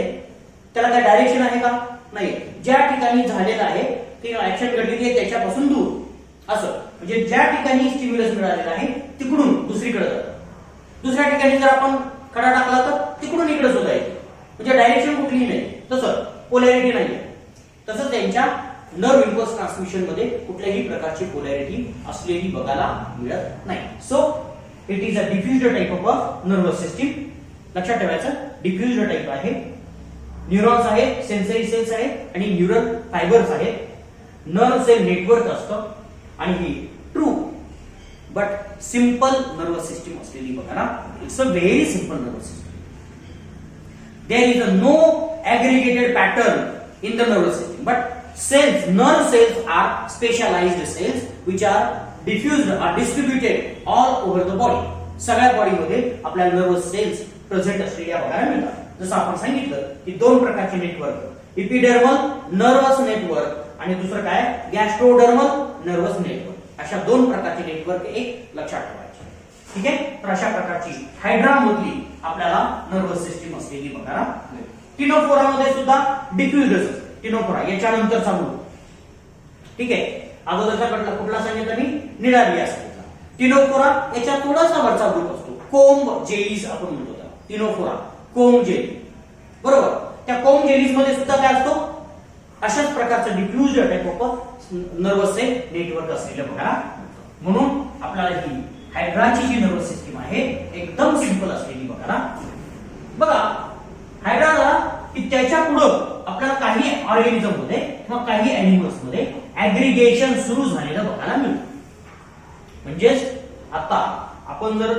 त्याला काय डायरेक्शन आहे का? नाही. ज्या ठिकाणी झालेलं आहे ते ऍक्शन घडलेली आहे त्याच्यापासून दूर असं. म्हणजे ज्या ठिकाणी स्टिम्युलस मिळालेलं आहे तिकडून दुसरीकडे जातं. दुसऱ्या ठिकाणी जर आपण खडा टाकला तर तिकडून इकडे सुद्धा येते. म्हणजे डायरेक्शन कुठलीही नाही. तसं पोलॅरिटी नाहीये. तसंच त्यांच्या नर्व इम्पल्स ट्रान्समिशन मध्ये कुठल्याही प्रकारची पोलॅरिटी असलेली बघायला मिळत नाही. So it is a diffused type of nervous system. लक्षात ठेवायचं, डिफ्युज्ड टाइप आहे. न्यूरॉन्स आहेत, सेन्सरी सेल्स आहेत आणि न्यूरल फायबर्स आहेत. नर्व सेल नेटवर्क असतं आणि ही true but simple nervous system असलेली बघायला. It's a very simple nervous system. There is a no aggregated pattern in the nervous system, but cells, nerve cells are specialized cells which are diffused or distributed all over the body. सगळ्या बॉडीमध्ये आपल्या नर्वस सेल्स प्रेझेंट असलेल्या बघायला मिळतात. जसं आपण सांगितलं की दोन प्रकारचे नेटवर्क, इपिडर्मल नर्वस नेटवर्क आणि दुसरं काय गॅस्ट्रोडर्मल नर्वस नेटवर्क. अशा दोन प्रकारचे नेटवर्क एक लक्षात ठेवायचे. ठीक आहे. तर अशा प्रकारची हायड्रा मधली आपल्याला नर्वस सिस्टीम असलेली बघायला मिळते. टिनोफोरा मध्ये सुद्धा डिफ्युज्ड असते. टिनोफोरा याच्यानंतरचा ग्रुप. ठीक आहे. अगोदरचा कुठला सांगितलं मी? निडारिया सांगितला. टिनोफोरा याच्या थोडासा वरचा ग्रुप असतो, कोंब जेलीज आपण म्हणतो त्याला. टिनोफोरा कोंब जेली, बरोबर? त्या कोंब जेलीज मध्ये सुद्धा काय असतो? अशाच प्रकारचं diffused type of nervous cell network असलेलं बघा. म्हणून आपल्याला ही हायड्राची जी नर्वस सिस्टीम आहे एकदम सिंपल असलेली बघा. बघा हायड्राला की त्याच्या पुढं आपल्याला काही ऑर्गॅनिझम मध्ये किंवा काही अॅनिमल्स मध्ये ऍग्रिगेशन सुरू झालेलं बघायला मिळतं. म्हणजेच आता आपण जर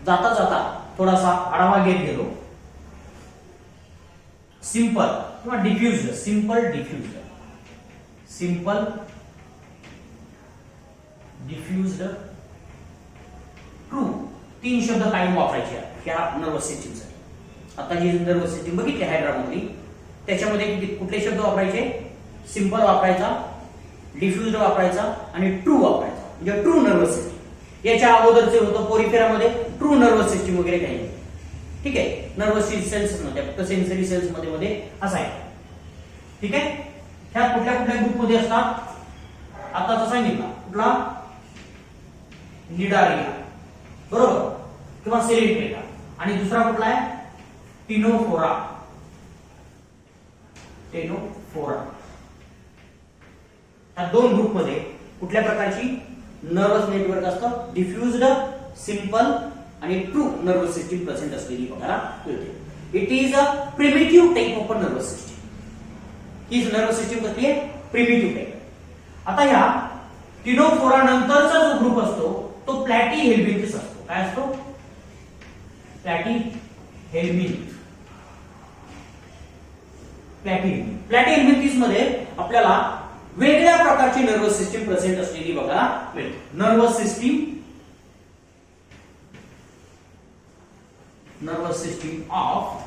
जाता जाता थोडासा आढावा घेत गेलो, सिंपल किंवा डिफ्युज्ड, सिंपल डिफ्युज्ड, सिंपल डिफ्युज्ड, ट्रू, तीन शब्द कायम वापरायचे ह्या नर्वस सिस्टीमसाठी. आता जी नर्वस सिस्टीम बघितली हायड्रामधली, त्याच्यामध्ये कुठले शब्द वापरायचे? सिंपल वापरायचा, डिफ्युज्ड वापरायचा आणि ट्रू वापरायचा. म्हणजे ट्रू नर्वस सिस्टीम. याच्या अगोदरचे होतं पोरिफेरामध्ये ट्रू नर्वस सिस्टीम वगैरे काही. ठीक आहे. नर्वस सेल्स मध्ये फक्त सेन्सरी सेल्स मध्ये असं आहे. ठीक आहे. ह्या कुठल्या कुठल्या ग्रुप मध्ये असतात? आताच सांगितलं कुठला? निडारिया, बरोबर, किंवा सेरिपेटा. आणि दुसरा कुठला आहे? टिनोफोरा. टिनोफोरा. ह्या दोन ग्रुप मध्ये कुठल्या प्रकारची नर्वस नेटवर्क असतं? डिफ्युज्ड, सिंपल आणि ट्रू नर्वस सिस्टीम प्रेझेंट असलेली बघायला मिळते. It is a primitive type of nervous system. He nervous system कसली आहे? Primitive type. आता ह्या टिनोफोरा नंतरचा जो ग्रुप असतो तो प्लॅटीहेल्मिंथस असतो. काय असतो? प्लॅटीहेल्मिंथ. प्लॅटीहेल्मिंथस मध्ये आपल्याला वेगळ्या प्रकारची नर्वस सिस्टीम प्रेझेंट असलेली बघायला मिळते. Nervous system of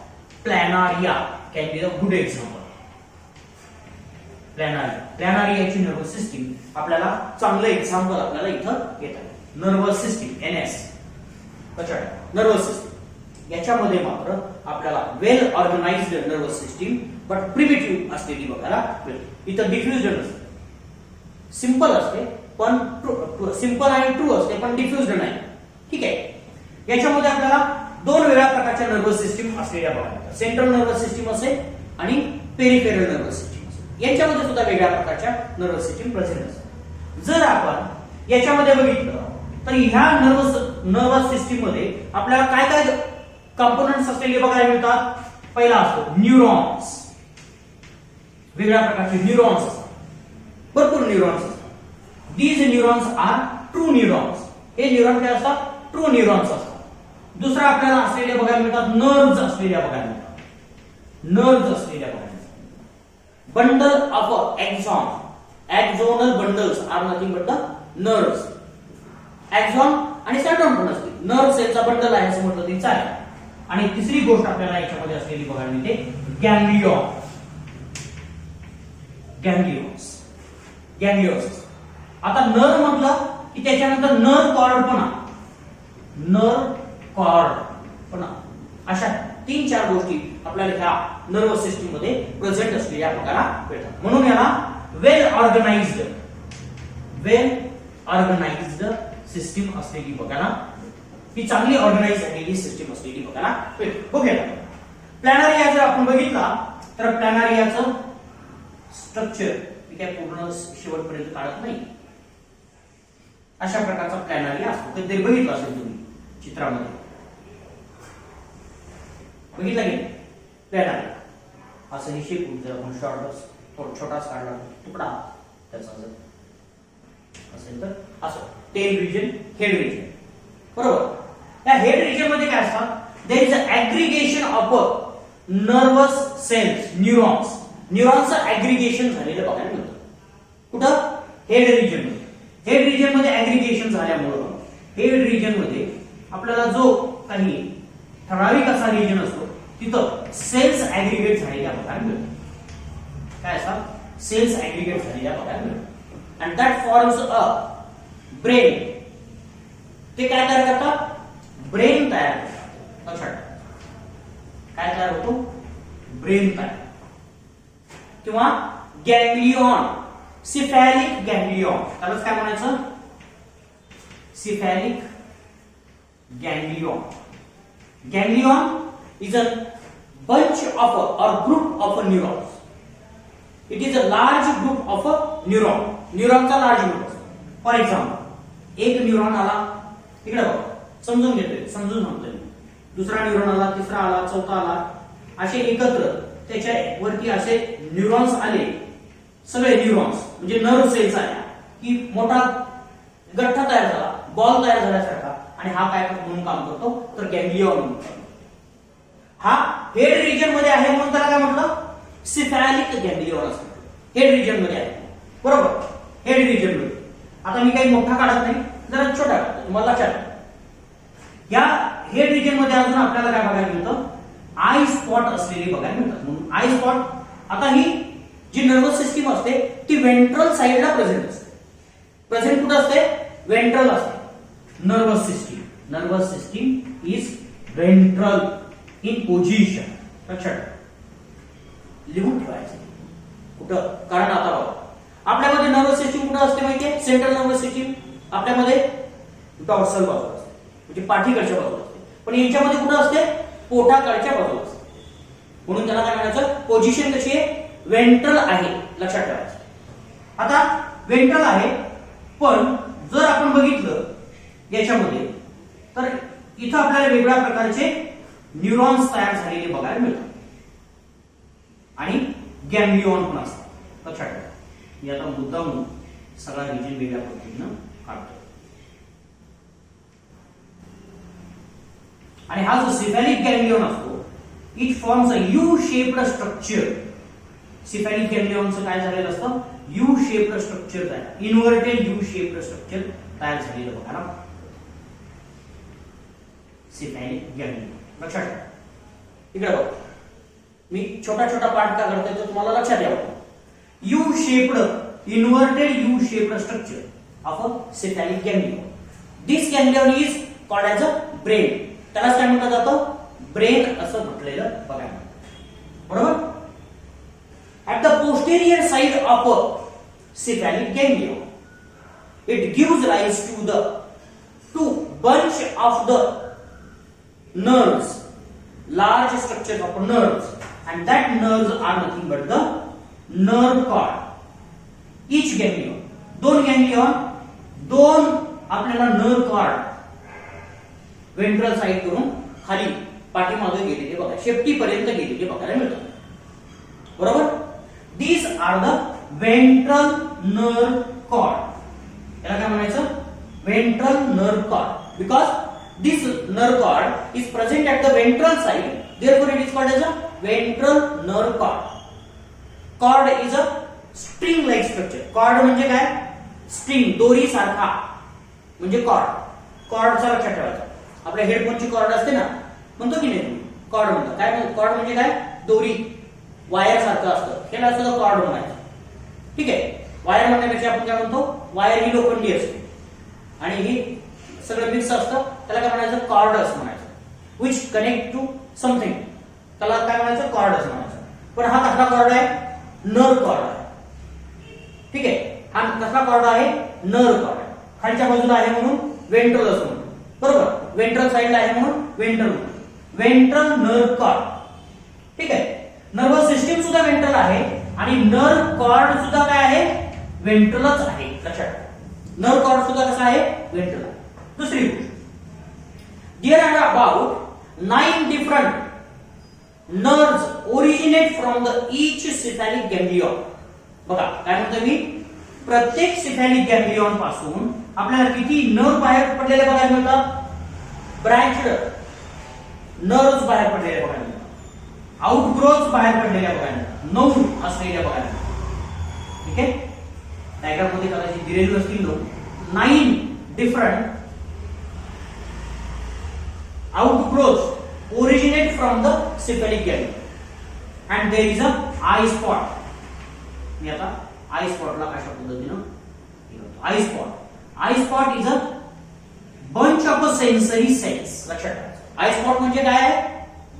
planaria can be a good example. प्लॅनारियाची नर्वस सिस्टीम आपल्याला चांगलं एक्झाम्पल आपल्याला इथं येत आहे. Nervous system NS nervous system याच्यामध्ये मात्र आपल्याला well organised nervous system but primitive असलेली बघायला मिळते. इथं डिफ्युज्ड नसते, सिंपल असते पण सिंपल आणि ट्रू असते पण डिफ्युज्ड नाही. ठीक आहे. याच्यामध्ये आपल्याला दोन वेगळ्या प्रकारच्या नर्वस सिस्टीम असलेल्या बघायला, सेंट्रल नर्वस सिस्टीम असेल आणि पेरिफेरल नर्वस सिस्टीम असेल. यांच्यामध्ये सुद्धा वेगळ्या प्रकारच्या नर्वस सिस्टीम प्रेझेंट असतात. जर आपण याच्यामध्ये बघितलं तर ह्या नर्वस सिस्टीम मध्ये आपल्याला काय काय कंपोनेंट्स असलेले बघायला मिळतात. पहिला असतो न्यूरॉन्स. वेगळ्या प्रकारचे न्यूरॉन्स असतात, भरपूर न्यूरॉन्स असतात. These neurons are true neurons. हे न्यूरॉन काय असतात? ट्रू न्यूरॉन्स असतात. दुसरा आपल्याला असलेले बघायला मिळतात नर्व्स असलेल्या बघायला मिळतात. नर्व्स असलेल्या बघायला मिळतात. Bundle of axon. Axonal bundles are nothing but the nerves. Axon आणि सेंट्रॉन पण असते. नर्व्ह सेलचा बंडल आहे असं म्हटलं तरी चालेल. आणि तिसरी गोष्ट आपल्याला याच्यामध्ये असलेली बघायला मिळते गॅंग्लियॉन. गॅंग्लियॉन्स. आता नर्व म्हटलं की त्याच्यानंतर नर्व कॉर्ड पण अशा 3-4 गोष्टी आपल्याला ह्या नर्वस सिस्टीम मध्ये प्रेझेंट असलेल्या बघायला मिळतात. म्हणून याला वेल ऑर्गनाइज्ड सिस्टीम असलेली बघायला, ही चांगली ऑर्गनाइज झालेली सिस्टीम असलेली बघायला मिळते. बघूया प्लॅनारिया जर आपण बघितला तर प्लॅनारियाचं स्ट्रक्चर काय पूर्ण शेवटपर्यंत काढत नाही. अशा प्रकारचा प्लॅनारिया असतो. कधीतरी बघितला असेल तुम्ही चित्रामध्ये, बघितला की प्लॅनारिया असं हे शेप. जर आपण शॉर्ट छोटाच काढला तुकडा त्याचा जर असेल तर असं टेल रिजन, हेड रिजन. बरोबर. या हेड रिजन मध्ये काय असतात? There is a aggregation of nervous cells, neurons. न्यूरॉन्सचं ऍग्रीगेशन झालेलं बघायला मिळतं. कुठं? हेड रिजन मध्ये. हेड रिजन मध्ये ऍग्रीगेशन झाल्यामुळं हेड रिजन मध्ये आपल्याला जो काही ठराविक असा रिजन असतो तिथं सेल्स ऍग्रीगेट झालेल्या बघायला मिळतात. काय असतात? सेल्स ऍग्रीगेट झालेल्या बघायला मिळतात. And that forms a brain. ते काय तयार करतात? ब्रेन तयार करतात. लक्षात काय तयार होतो? ब्रेन तयार. किंवा गॅंग्लियॉन, सिफॅलिक गॅंग्लियॉन. त्यालाच काय म्हणायचं? सिफॅलिक गॅंग्लियॉन. गॅंग्लियॉन is a bunch of or group of neurons. It is a large group of a neuron. न्यूरॉनचा लार्ज ग्रुप असतो. फॉर एक्झाम्पल एक न्यूरॉन आला, इकडे बघा, समजून घेतोय, समजून सांगतोय. दुसरा न्यूरॉन आला, तिसरा आला, चौथा आला, असे एकत्र त्याच्या वरती असे न्यूरॉन्स आले. सगळे न्यूरॉन्स म्हणजे नर्व सेल्स आल्या की मोठा गठ्ठा तयार झाला, बॉल तयार झाल्यासारखा. आणि हा काय म्हणून काम करतो? तर गॅंग्लियॉन म्हणून. हा हेड रिजन मध्ये आहे म्हणून त्याला काय म्हटलं? सिफॅलिक गॅंग्लियॉन असतो. हेड रिजन मध्ये आहे. बरोबर. हेड रिजन मध्ये. आता मी काही मोठा काढत नाही, जरा छोटा काढतो, तुम्हाला लक्षात. या हेड रिजन मध्ये अजून आपल्याला काय बघायला मिळतं? आय स्पॉट असलेली बघायला मिळतात. म्हणून आय स्पॉट. आता ही जी नर्वस सिस्टीम असते ती वेंट्रल साइडला प्रेझेंट असते. प्रेझेंट कुठं असते? वेंट्रल असते. Nervous system is ventral in position. लक्षात लिहून ठेवायचं. कुठं? कारण आता बघा आपल्यामध्ये नर्वस सिस्टीम कुठं असते माहितीये? सेंट्रल नर्वस सिस्टीम आपल्यामध्ये डॉर्सल बाजूला असते, म्हणजे पाठीकडच्या बाजूला असते. पण यांच्यामध्ये कुठं असते? पोटाकडच्या बाजूला असते. म्हणून त्याला काय म्हणायचं? पोझिशन कशी आहे? वेंट्रल आहे. लक्षात ठेवायचं. आता वेंट्रल आहे, पण जर आपण बघितलं याच्यामध्ये तर इथं आपल्याला वेगळ्या प्रकारचे न्यूरॉन्स तयार झालेले बघायला मिळतात आणि गॅंग्लियॉन पण असतात. लक्षात ठेवा. मी आता मुद्दा म्हणून सगळा रिजन वेगळ्या पद्धतीनं काढतो. आणि हा जो सिफॅलिक गॅंग्लियॉन असतो, it forms a U shaped structure. Cephalic गॅंग्लियॉनचं काय झालेलं असतं, यू शेप्ड स्ट्रक्चर तयार, इन्व्हर्टेड यू शेप्ड स्ट्रक्चर तयार झालेलं बघा ना, सिफॅलिक गॅंग्लियॉन. लक्षात ठेवा. इकडे बघा, मी छोटा छोटा पार्ट का करतोय तो तुम्हाला लक्षात यावं. U shaped, inverted U shaped structure of a cephalic ganglion. This ganglion is called as a brain. त्यालाच काय म्हटलं जातं, ब्रेन असं म्हटलेलं बघा, बरोबर. At the posterior side of a cephalic ganglion, it gives rise to bunch of the nerves, large structures of nerves, and that nerves are nothing but the nerve cord. Each ganglion, दोन ganglion, दोन आपल्याला nerve cord वेंट्रल साइड करून खाली पाठीमागे गेलेले बघा, शेपटी पर्यंत गेलेले बघायला मिळतात, बरोबर. These are the ventral nerve cord. याला काय म्हणायचं, ventral nerve cord, because this nerve cord is present at the ventral side, therefore it is called as a ventral nerve cord. Cord is a string like structure. Cord म्हणजे काय, स्ट्रिंग, दोरी सारखा म्हणजे कॉर्ड. कॉर्डचा लक्षात ठेवायचा. आपल्या हेडफोनची कॉर्ड असते ना, म्हणतो की नाही कॉर्ड म्हणतो. काय कॉर्ड म्हणजे काय, दोरी, वायर सारखं असतं, त्याला सुद्धा कॉर्ड म्हणायचं. ठीक आहे. वायर म्हणण्यापेक्षा आपण काय म्हणतो, वायर ही लोखंडी असते आणि ही सगळं मिक्स असतं, त्याला काय म्हणायचं, कॉर्ड असं म्हणायचं. विच कनेक्ट टू समथिंग, त्याला काय म्हणायचं, कॉर्ड असं म्हणायचं. पण हा कसला कॉर्ड आहे, नर्व कॉर्ड आहे. ठीक आहे. हा कसला कॉर्ड आहे, नर्व कॉर्ड आहे. खालच्या बाजूला आहे म्हणून वेंट्रल असं म्हणतो, बरोबर. वेंट्रल साइडला आहे म्हणून वेंट्रल, वेंट्रल नर्व कॉर्ड. ठीक आहे. नर्वस सिस्टीम सुद्धा वेंट्रल आहे आणि नर्व कॉर्ड सुद्धा काय आहे, वेंट्रलच आहे. लक्षात ठेवा, नर्व कॉर्ड सुद्धा कसा आहे, वेंट्रल आहे. दुसरी गोष्ट, there are about 9 different nerves originate from the each cephalic ganglion. बघा काय म्हणतो मी, प्रत्येक सिफॅलिक गॅंग्लियॉन पासून आपल्याला किती नर्व बाहेर पडलेले बघायला मिळतात, ब्रँच्ड नर्व्स बाहेर पडलेले बघायला मिळतात, आउटग्रोथ बाहेर पडलेल्या बघायला, 9 असलेल्या बघायला. ठीक आहे. डायग्राम मध्ये कदाचित दिलेली असतील 9 different outgrowth originate from the cephalic ganglion and there is a eye spot. मी आता आय स्पॉटला कशा पद्धतीनं, eye spot, eye spot is a bunch of a sensory cells. लक्षात ठेवा, आय स्पॉट म्हणजे काय आहे,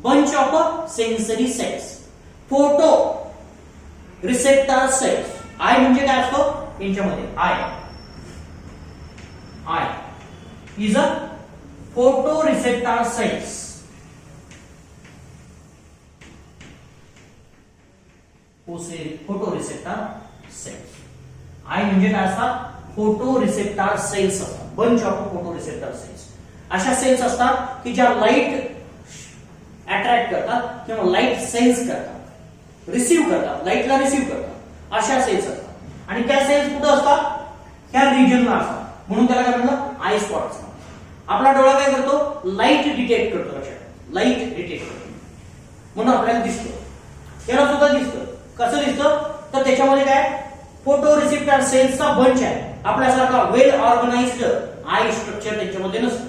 bunch of sensory cells, photo receptor cells. Eye म्हणजे काय असतो, यांच्यामध्ये eye is a photo receptor cells. Photo receptor cells. Eye म्हणजे काय असतात, फोटो रिसेप्टर सेल्स असतात, bunch of photo receptor cells. अशा सेल्स असतात की ज्या लाईट अट्रॅक्ट करतात किंवा लाईट सेन्स करतात, रिसीव्ह करतात, लाईटला रिसीव्ह करतात, अशा सेल्स असतात. आणि त्या सेल्स कुठे असतात, ह्या रिजनला असतात, म्हणून त्याला काय म्हणतात, आय स्पॉट असतात. आपला डोळा काय करतो, लाईट डिटेक्ट करतो. लक्षात, लाईट डिटेक्ट करतो म्हणून आपल्याला दिसतं. त्याला सुद्धा दिसतं. कसं दिसतं, तर त्याच्यामध्ये काय, फोटो रिसेप्टर सेल्सचा बंच आहे. आपल्यासारखा वेल ऑर्गनाइज्ड आय स्ट्रक्चर त्याच्यामध्ये नसतं.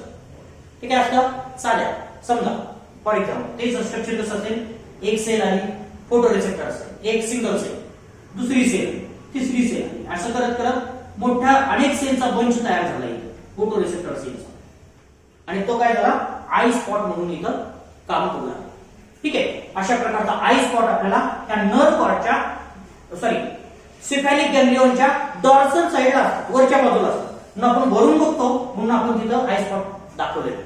ते काय असतं, साध्या, समजा फॉर एक्झाम्पल तेच स्ट्रक्चर कसं असेल, एक सेल आली, फोटो रिसेप्टर असेल, एक सिंगल सेल, दुसरी सेल, तिसरी सेल, असं करत करत मोठ्या अनेक सेलचा बंच तयार झाला इथं, फोटो रिसेप्टर सेलचा. आणि तो काय झाला, आय स्पॉट म्हणून इथं काम करू लागला. ठीक आहे. अशा प्रकारचा आय स्पॉट आपल्याला त्या नर्व कॉर्डच्या, सॉरी सिफॅलिक गॅंग्लियॉनच्या डॉर्सल साइडला असतात, वरच्या बाजूला असतात. म्हणून आपण वरून बघतो म्हणून आपण तिथं आय स्पॉट दाखवलेलं.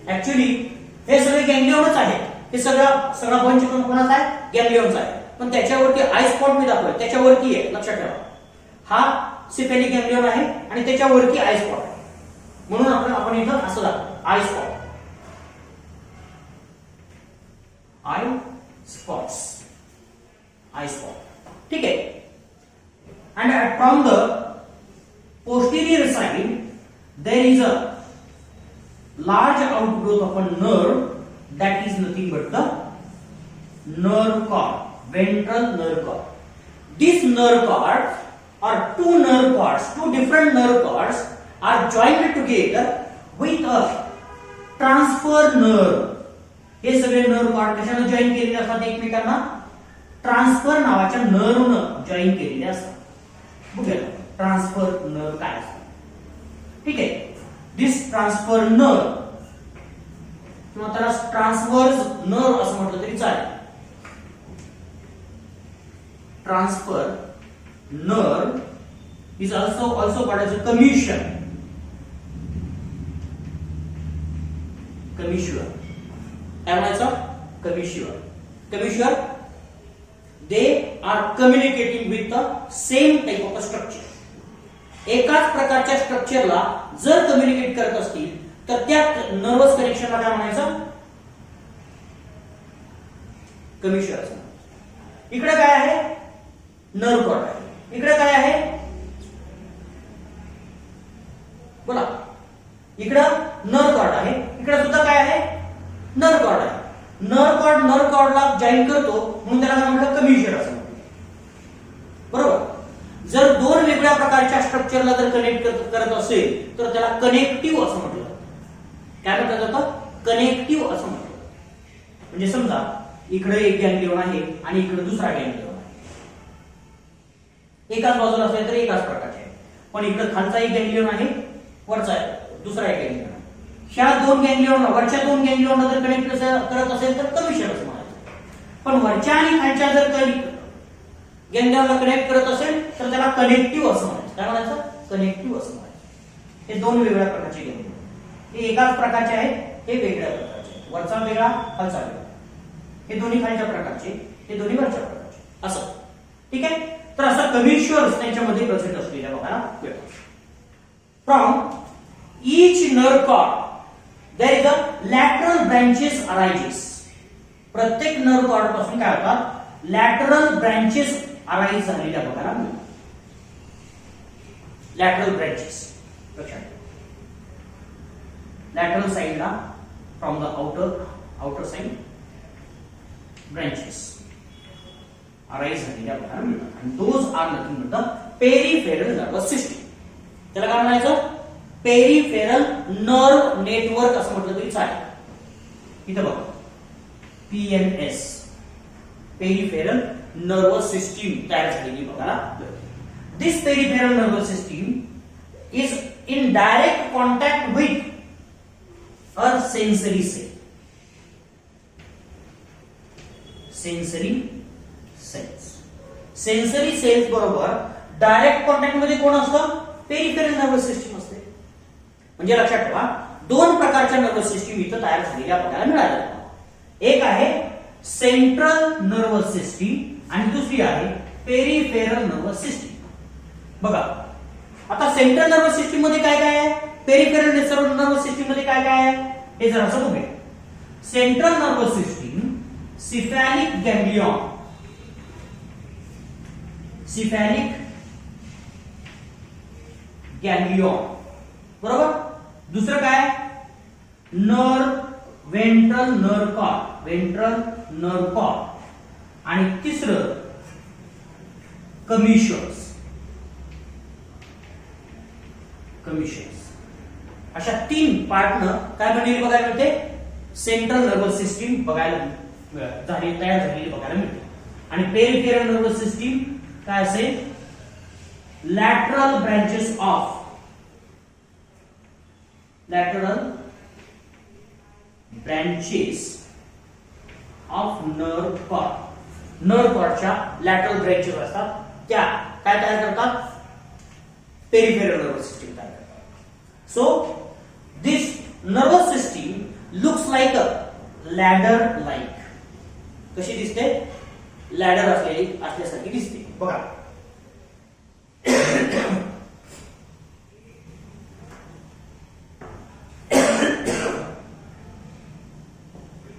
ऍक्च्युली हे सगळे गॅंग्लियॉनच आहे. हे सगळा बंच कोणाचा आहे, गॅंग्लियॉनचा आहे. पण त्याच्यावरती आय स्पॉट मी दाखवले, त्याच्यावरती आहे. लक्षात ठेवा, हा सिफॅलिक गॅंग्लियॉन आहे आणि त्याच्यावरती आय स्पॉट आहे. म्हणून आपण इथं असं दाखवतो, I spot, I spots, I spot. ठीक आहे. And from the side there is a large outgrowth of a nerve that is nothing but the nerve cord, ventral nerve cord. This nerve cord or two different nerve cords are joined together with a transfer nerve. हे सगळे नर्व कॉर्ड कशाने जॉईन केलेले असतात एकमेकांना? ट्रान्सफर नावाच्या नर्वनं जॉईन केलेले असतात. बघूया ट्रान्सफर नर्व काय असतं. ठीक आहे, दिस ट्रान्सफर नर्व किंवा त्याला ट्रान्सवर्स नर्व असं म्हटलं तरी चालेल. Transfer nerve is also called as a commissure. काय म्हणायचं? कमिश्युअर they are communicating with the same type of a structure. एकाच प्रकारच्या स्ट्रक्चरला जर कम्युनिकेट करत असतील तर त्या नर्वस कनेक्शनला काय म्हणायचं? कमिश्युअर. इकडे काय आहे? नर्व कॉर्ड आहे. इकडे काय आहे? बोला. इकडं नर्व कॉर्ड आहे, इकडे सुद्धा काय आहे? नर्व कॉर्ड आहे. नर्व कॉर्डला जॉईन करतो म्हणून त्याला काय म्हटलं? कमिश्युअर असं म्हटलं. बरोबर. जर दोन वेगळ्या प्रकारच्या स्ट्रक्चरला जर कनेक्ट करत असेल तर त्याला कनेक्टिव्ह असं म्हटलं जातं. काय म्हटलं जातं? कनेक्टिव्ह असं म्हटलं जातं. म्हणजे समजा इकडे एक गॅंग्लियॉन आहे आणि इकडे दुसरा गॅंग्लियॉन आहे. एकाच बाजूला असेल तर एकाच प्रकारचे आहे, पण इकडे खालचा एक गॅंग्लियॉन आहे, वरचा दुसरा एक गॅंग्लियॉन आहे. ह्या दोन गॅंग्लियॉन वरच्या दोन गॅंग्लियॉनला जर कनेक्ट करत असेल तर कमिश्युअर असं म्हणायचं. पण वरच्या आणि खालच्या जर गॅंग्लियॉनला कनेक्ट करत असेल तर त्याला कनेक्टिव्ह असं म्हणायचं. काय म्हणायचं? कनेक्टिव्ह असं म्हणायचं. हे दोन वेगळ्या प्रकारचे गॅंग्लियॉन, हे एकाच प्रकारचे आहेत, हे वेगळ्या प्रकारचे. वरचा वेगळा, खालचा वेगळा. हे दोन्ही खालच्या प्रकारचे, हे दोन्ही वरच्या प्रकारचे असं. ठीक आहे. तर असं कमिश्युअर्स त्यांच्यामध्ये प्रेझेंट असलेल्या बघायला मिळतात. From each nerve cord there is a lateral branches arises. प्रत्येक नर्व कॉर्ड पासून काय होतात? लॅटरल ब्रांचेस अराइज झालेल्या बघायला मिळतात. लॅटरल ब्रांचेस लक्षात. लॅटरल साइडला from the outer side branches arise झालेल्या बघायला मिळतात. आणि those are nothing but the peripheral nervous system. त्याला काय म्हणायचं? पेरिफेरल नर्व नेटवर्क असं म्हटलं तरी चालेल. इथं बघा PNS, पेरिफेरल नर्वस सिस्टीम तयार झालेली बघायला. This peripheral nervous system is in direct contact with a sensory cell. Sensory cells बरोबर डायरेक्ट कॉन्टॅक्ट मध्ये कोण असतं? पेरिफेरल नर्वस सिस्टीम असते. म्हणजे लक्षात ठेवा, दोन प्रकारच्या नर्वस सिस्टीम इथं तयार झालेल्या बघायला मिळाल्या. एक आहे सेंट्रल नर्वस सिस्टीम आणि दुसरी आहे पेरिफेरल नर्वस सिस्टीम. बघा आता सेंट्रल नर्वस सिस्टीम मध्ये काय काय आहे, पेरिफेरल नर्वस सिस्टीम मध्ये काय काय आहे हे जरा असं बघूया. सेंट्रल नर्वस सिस्टीम सिफॅलिक गॅंग्लियॉन, बरोबर. दुसरं काय? वेंट्रल नर्व कॉर्ड आणि तिसरं कमिश्युअर्स. अशा तीन पार्टनं काय बनलेली बघायला मिळते? सेंट्रल नर्वस सिस्टीम बघायला तयार झालेली बघायला मिळते. आणि पेरिफेरल नर्वस सिस्टीम काय असेल? Lateral branches of nerve cord. Nerve कॉर्डच्या लॅटरल ब्रांचेस असतात, त्या काय तयार करतात? पेरिफेरल नर्वस सिस्टीम तयार करतात. So this nervous system looks like a ladder like. कशी दिसते? लॅडर असल्यासारखी दिसते. बघा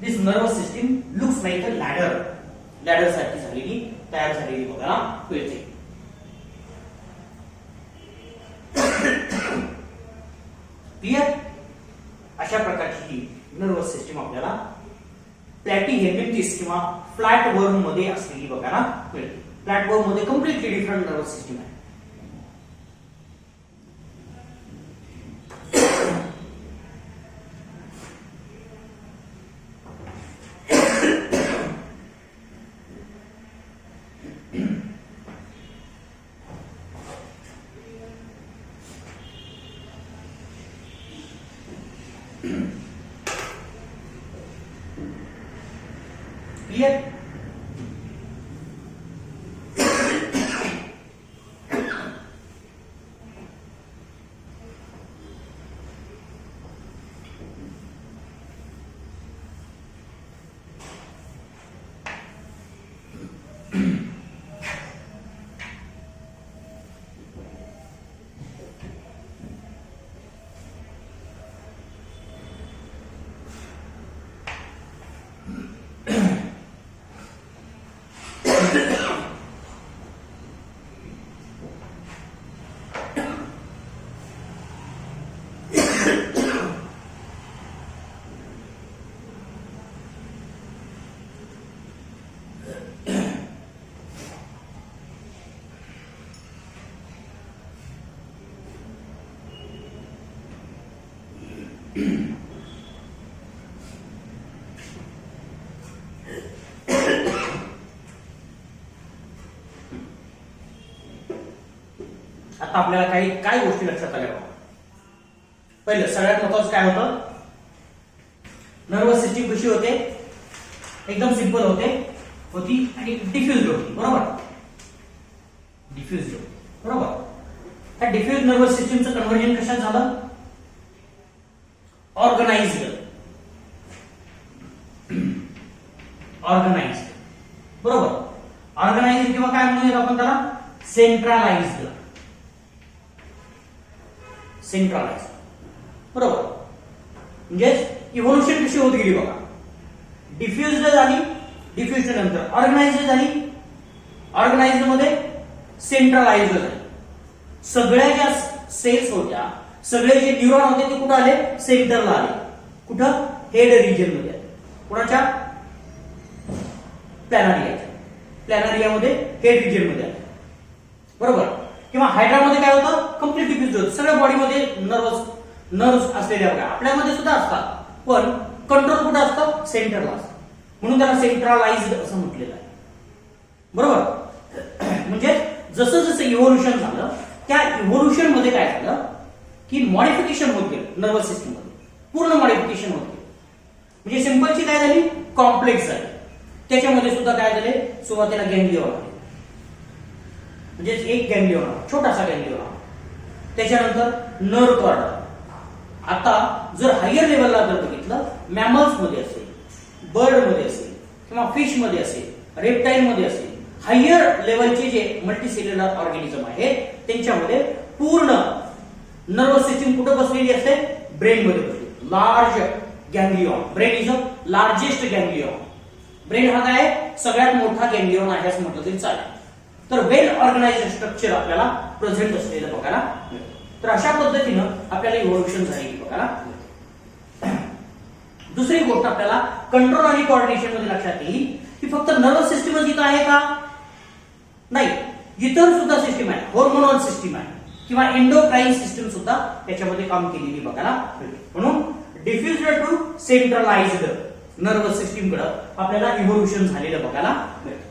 this nervous system looks like a ladder सारखी तयार झालेली बघायला मिळते. क्लिअर? अशा प्रकारची ही नर्वस सिस्टीम आपल्याला प्लॅटीहेल्मिंथिस किंवा फ्लॅट वर्म मध्ये असलेली बघायला मिळते. फ्लॅट वर्म मध्ये कम्प्लिटली डिफरंट नर्वस सिस्टीम आहे. क्लिअर? आता आपल्याला काय गोष्टी लक्षात आल्या बघा. पहिलं सगळ्यात महत्त्वाचं काय होतं, नर्वस सिस्टीम कशी होते, एकदम सिंपल होती आणि डिफ्युज्ड होती. बरोबर, डिफ्युज्ड होती. बरोबर. त्या डिफ्युज नर्वस सिस्टीमचं कन्व्हर्जन कशात झालं, ऑर्गनाइज्ड. बरोबर. ऑर्गनाइज्ड किंवा काय म्हणूया आपण त्याला, सेंट्रलाइज्ड. बरोबर. म्हणजे इव्होल्युशन कशी होत गेली बघा, डिफ्युज्ड झाली, डिफ्युजन नंतर ऑर्गनाइज्ड झाली, ऑर्गनाइज्ड मध्ये सेंट्रलाइज्ड झाली. सगळ्या ज्या सेल्स होत्या, सगळे जे न्यूरॉन होते ते कुठं आले, सेंटरला आले. कुठं, हेड रिजन मध्ये आले. कुणाच्या, प्लॅनारियामध्ये हेड रिजन मध्ये आले. बरोबर. किंवा हायड्रामध्ये काय होतं, कम्प्लीट डिफ्युज होतं. सगळ्या बॉडीमध्ये नर्व्स असलेल्या बघा, आपल्यामध्ये सुद्धा असतात, पण कंट्रोल कुठं असतं, सेंटरला असतं. म्हणून त्याला सेंट्रलाइज्ड असं म्हटलेलं आहे. बरोबर. म्हणजे जसं जसं इव्होल्युशन झालं, त्या इव्होल्युशन मध्ये काय झालं की मॉडिफिकेशन होत गेलं नर्वस सिस्टीम मध्ये, पूर्ण मॉडिफिकेशन होत गेलं. म्हणजे सिंपलची काय झाली, कॉम्प्लेक्स झाली. त्याच्यामध्ये सुद्धा काय झाले, सुरुवातीला गॅंग्लियॉन आले, म्हणजे एक गॅंग्लियॉन, छोटासा गॅंग्लियॉन. त्याच्यानंतर नर्व कॉर्ड. आता जर हायर लेवलला जर बघितलं, मॅमल्स मध्ये असेल, बर्ड मध्ये असेल, किंवा फिश मध्ये असेल, रेप्टाईल मध्ये असेल, हायर लेवलचे जे मल्टीसेल्युलर ऑर्गॅनिझम आहेत, त्यांच्यामध्ये पूर्ण नर्वस सिस्टीम कुठे बसलेली असते, ब्रेन मध्ये बसते. Large ganglion. Brain is a largest ganglion. Brain हा काय, सगळ्यात मोठा गॅंग्लियॉन आहे असं म्हटलं तरी चालेल. तर वेल ऑर्गनाइज्ड स्ट्रक्चर आपल्याला प्रेझेंट असलेलं बघायला मिळतं. तर अशा पद्धतीनं आपल्याला इव्होल्युशन झालेली बघायला मिळते. दुसरी गोष्ट आपल्याला कंट्रोल आणि कोऑर्डिनेशन मध्ये लक्षात येईल की फक्त नर्वस सिस्टीमच इथं आहे का, नाही, इतर सुद्धा सिस्टीम आहे. हॉर्मोनल सिस्टीम आहे किंवा एंडोक्राइन सिस्टीम सुद्धा त्याच्यामध्ये काम केलेली बघायला मिळते. म्हणून डिफ्युज्ड टू सेंट्रलाइज्ड नर्वस सिस्टीम कडे आपल्याला इव्होल्युशन झालेलं बघायला मिळतं.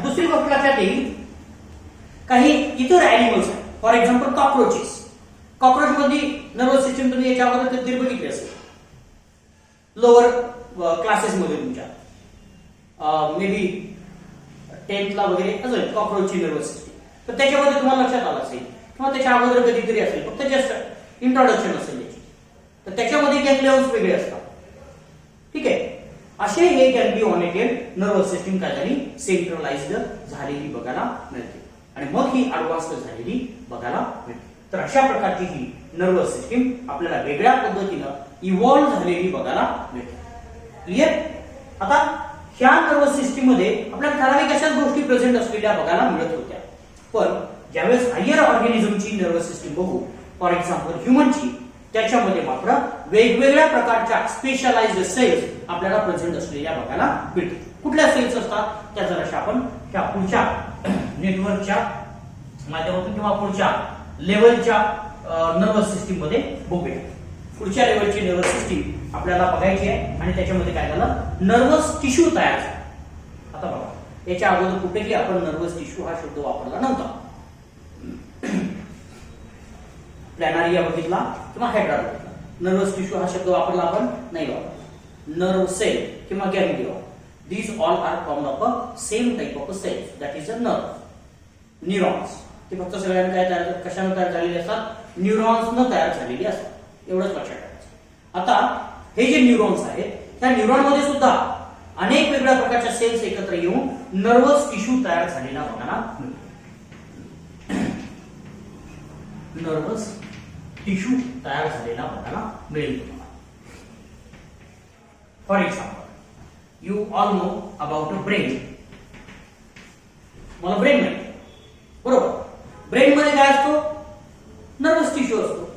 दुसरी गोष्ट लक्षात येईल, काही इतर अॅनिमल्स आहेत. For example cockroaches. कॉक्रोच मध्ये नर्वस सिस्टीम तुम्ही याच्या अगोदर कधीतरी बघितली असेल लोअर क्लासेस मध्ये तुमच्या, मे बी 10th ला वगैरे असेल कॉक्रोचची नर्वस सिस्टीम. तर त्याच्यामध्ये तुम्हाला लक्षात आलं असेल किंवा त्याच्या अगोदर कधीतरी असेल, फक्त जस्ट इंट्रोडक्शन असेल त्याची. तर त्याच्यामध्ये गॅंग्लियॉन्स वेगळे असतात. ठीक आहे. असे हे गॅंग्लिओनेटेड नर्वस सिस्टीम काय झाली, सेंट्रलाइज्ड झालेली बघायला मिळते आणि मग ही ऍडव्हान्स्ड झालेली बघायला मिळते. तर अशा प्रकारची ही नर्वस सिस्टीम आपल्याला वेगळ्या पद्धतीनं इव्हॉल्व्ह झालेली बघायला मिळते. क्लिअर? आता ह्या नर्वस सिस्टीम मध्ये आपल्याला ठराविक अशाच गोष्टी प्रेझेंट असलेल्या बघायला मिळत होत्या. पण ज्यावेळेस हायर ऑर्गॅनिझमची नर्वस सिस्टीम बघू, फॉर एक्झाम्पल ह्युमनची, त्याच्यामध्ये मात्र वेगवेगळ्या प्रकारच्या स्पेशलाइज्ड सेल्स आपल्याला प्रेझेंट असलेल्या बघायला मिळतात. कुठल्या सेल्स असतात त्या जराशा आपण त्या पुढच्या नेटवर्कच्या माध्यमातून किंवा पुढच्या लेवलच्या नर्वस सिस्टीम मध्ये बघूया. पुढच्या लेवलची नर्वस सिस्टीम आपल्याला बघायची आहे आणि त्याच्यामध्ये काय झालं, नर्वस टिश्यू तयार झाला. आता बघा, याच्या अगोदर कुठेही आपण नर्वस टिश्यू हा शब्द वापरला नव्हता. प्लॅनारिया बघितला किंवा हायड्रा बघितला, नर्वस टिश्यू हा शब्द वापरला आपण नाही वापरला. नर्व सेल किंवा गॅंग्लियॉन, these all are formed of a same type of a cells, that is a nerve. Neurons, ते फक्त सगळ्यांना काय तयार, कशाने तयार झालेले असतात, न्यूरॉन्सने तयार झालेली असतात. एवढंच लक्षात ठेवायचं. आता हे जे न्यूरॉन्स आहेत, त्या न्यूरॉन मध्ये सुद्धा अनेक वेगळ्या प्रकारच्या सेल्स एकत्र येऊन नर्वस टिश्यू तयार झालेला बघायला मिळतो. नर्वस टिश्यू तयार झालेला बघायला मिळेल तुम्हाला. For example, you all know about a brain. मला ब्रेन माहिती, बरोबर. ब्रेन मध्ये काय असतो, नर्वस टिश्यू असतो.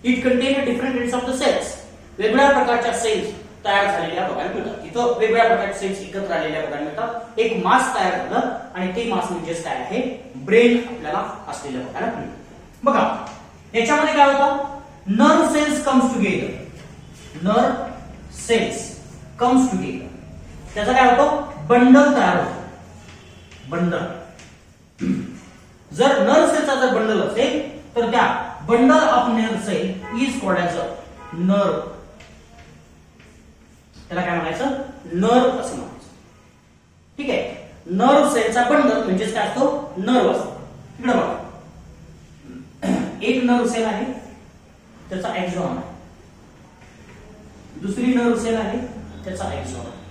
It contain different kinds of the cells. वेगवेगळ्या प्रकारच्या सेल्स तयार झालेल्या बघायला मिळतात. इथं वेगवेगळ्या प्रकारच्या सेल्स एकत्र आलेल्या बघायला मिळतात. एक मास तयार झालं आणि ते मास म्हणजेच काय आहे, ब्रेन आपल्याला असलेलं बघायला मिळतं. बघा, याच्यामध्ये काय होतं, nerve cells comes together. Nerve cells comes together, त्याचा काय होतो, बंडल तयार होतो. बंडल, जर नर्व सेलचा जर बंडल असेल तर त्या bundle of nerve cell is called as a nerve. त्याला काय म्हणायचं, नर्व असं म्हणायचं. ठीक आहे. नर्व सेलचा बंडल म्हणजेच काय असतो, नर्व असतो. इकडे बघा, एक नर्व सेल आहे, त्याचा एक्झॉन आहे. दुसरी नर्व सेल आहे, त्याचा एक्झॉन आहे.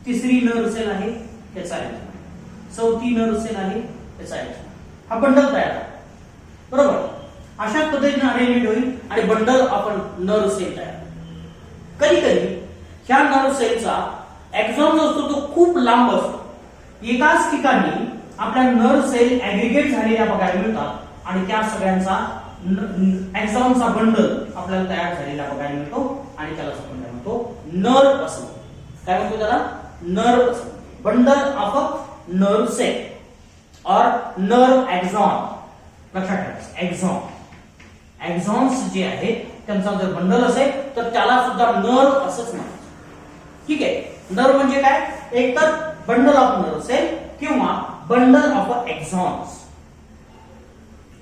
तिसरी नर्व सेल आहे, त्याचा एक्झॉन. चौथी नर्व सेल आहे, त्याचा एक्झॉन. हा बंडल तयार आहे, बरोबर. अशा पद्धतीने अरेंजमेंट होईल आणि बंडल आपण नर्व सेल तयार. कधी कधी ह्या नर्व सेलचा एक्झॉन जो असतो तो खूप लांब असतो. एकाच ठिकाणी आपल्या नर्व सेल ऍग्रीगेट झालेल्या बघायला मिळतात आणि त्या सगळ्यांचा एक्झॉनचा बंडल आपल्याला तयार झालेला बघायला मिळतो आणि त्याला आपण काय म्हणतो, नर्व असं. काय म्हणतो त्याला, नर्व असं. Bundle of a nerve cell or nerve axon. लक्षात ठेवायचं, एक्झॉन, एक्झॉन्स जे आहेत त्यांचा जर बंडल असेल तर त्याला सुद्धा नर्व असंच म्हणायचं. ठीक आहे. नर्व म्हणजे काय, एक तर बंडल ऑफ नर्व सेल किंवा बंडल ऑफ एक्झॉन्स.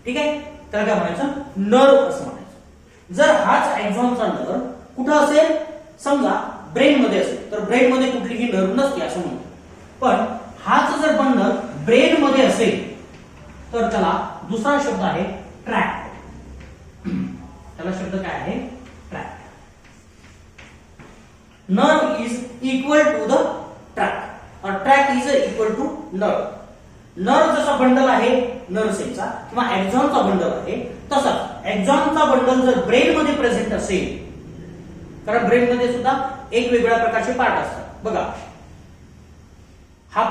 ठीक आहे. त्याला काय म्हणायचं, नर्व असं म्हणायचं. जर हाच एक्झॉनचा नर्व कुठं असेल, समजा ब्रेन मध्ये असेल तर ब्रेन मध्ये कुठलीही नर्व नसते असं म्हणतो. पण हाच जर बंडल ब्रेन मध्ये असेल तर त्याला दुसरा शब्द आहे ट्रॅक्ट. त्याला शब्द काय आहे, tract. Nerve is equal to the tract और tract is equal to nerve. Nerve जसा बंडल आहे नर्व सेलचा किंवा एक्झॉनचा बंडल आहे, तसाच एक्झॉनचा बंडल जर ब्रेन मध्ये प्रेझेंट असेल, कारण ब्रेन मध्ये सुद्धा एक वेगळ्या प्रकारचे पार्ट असतात. बघा, हा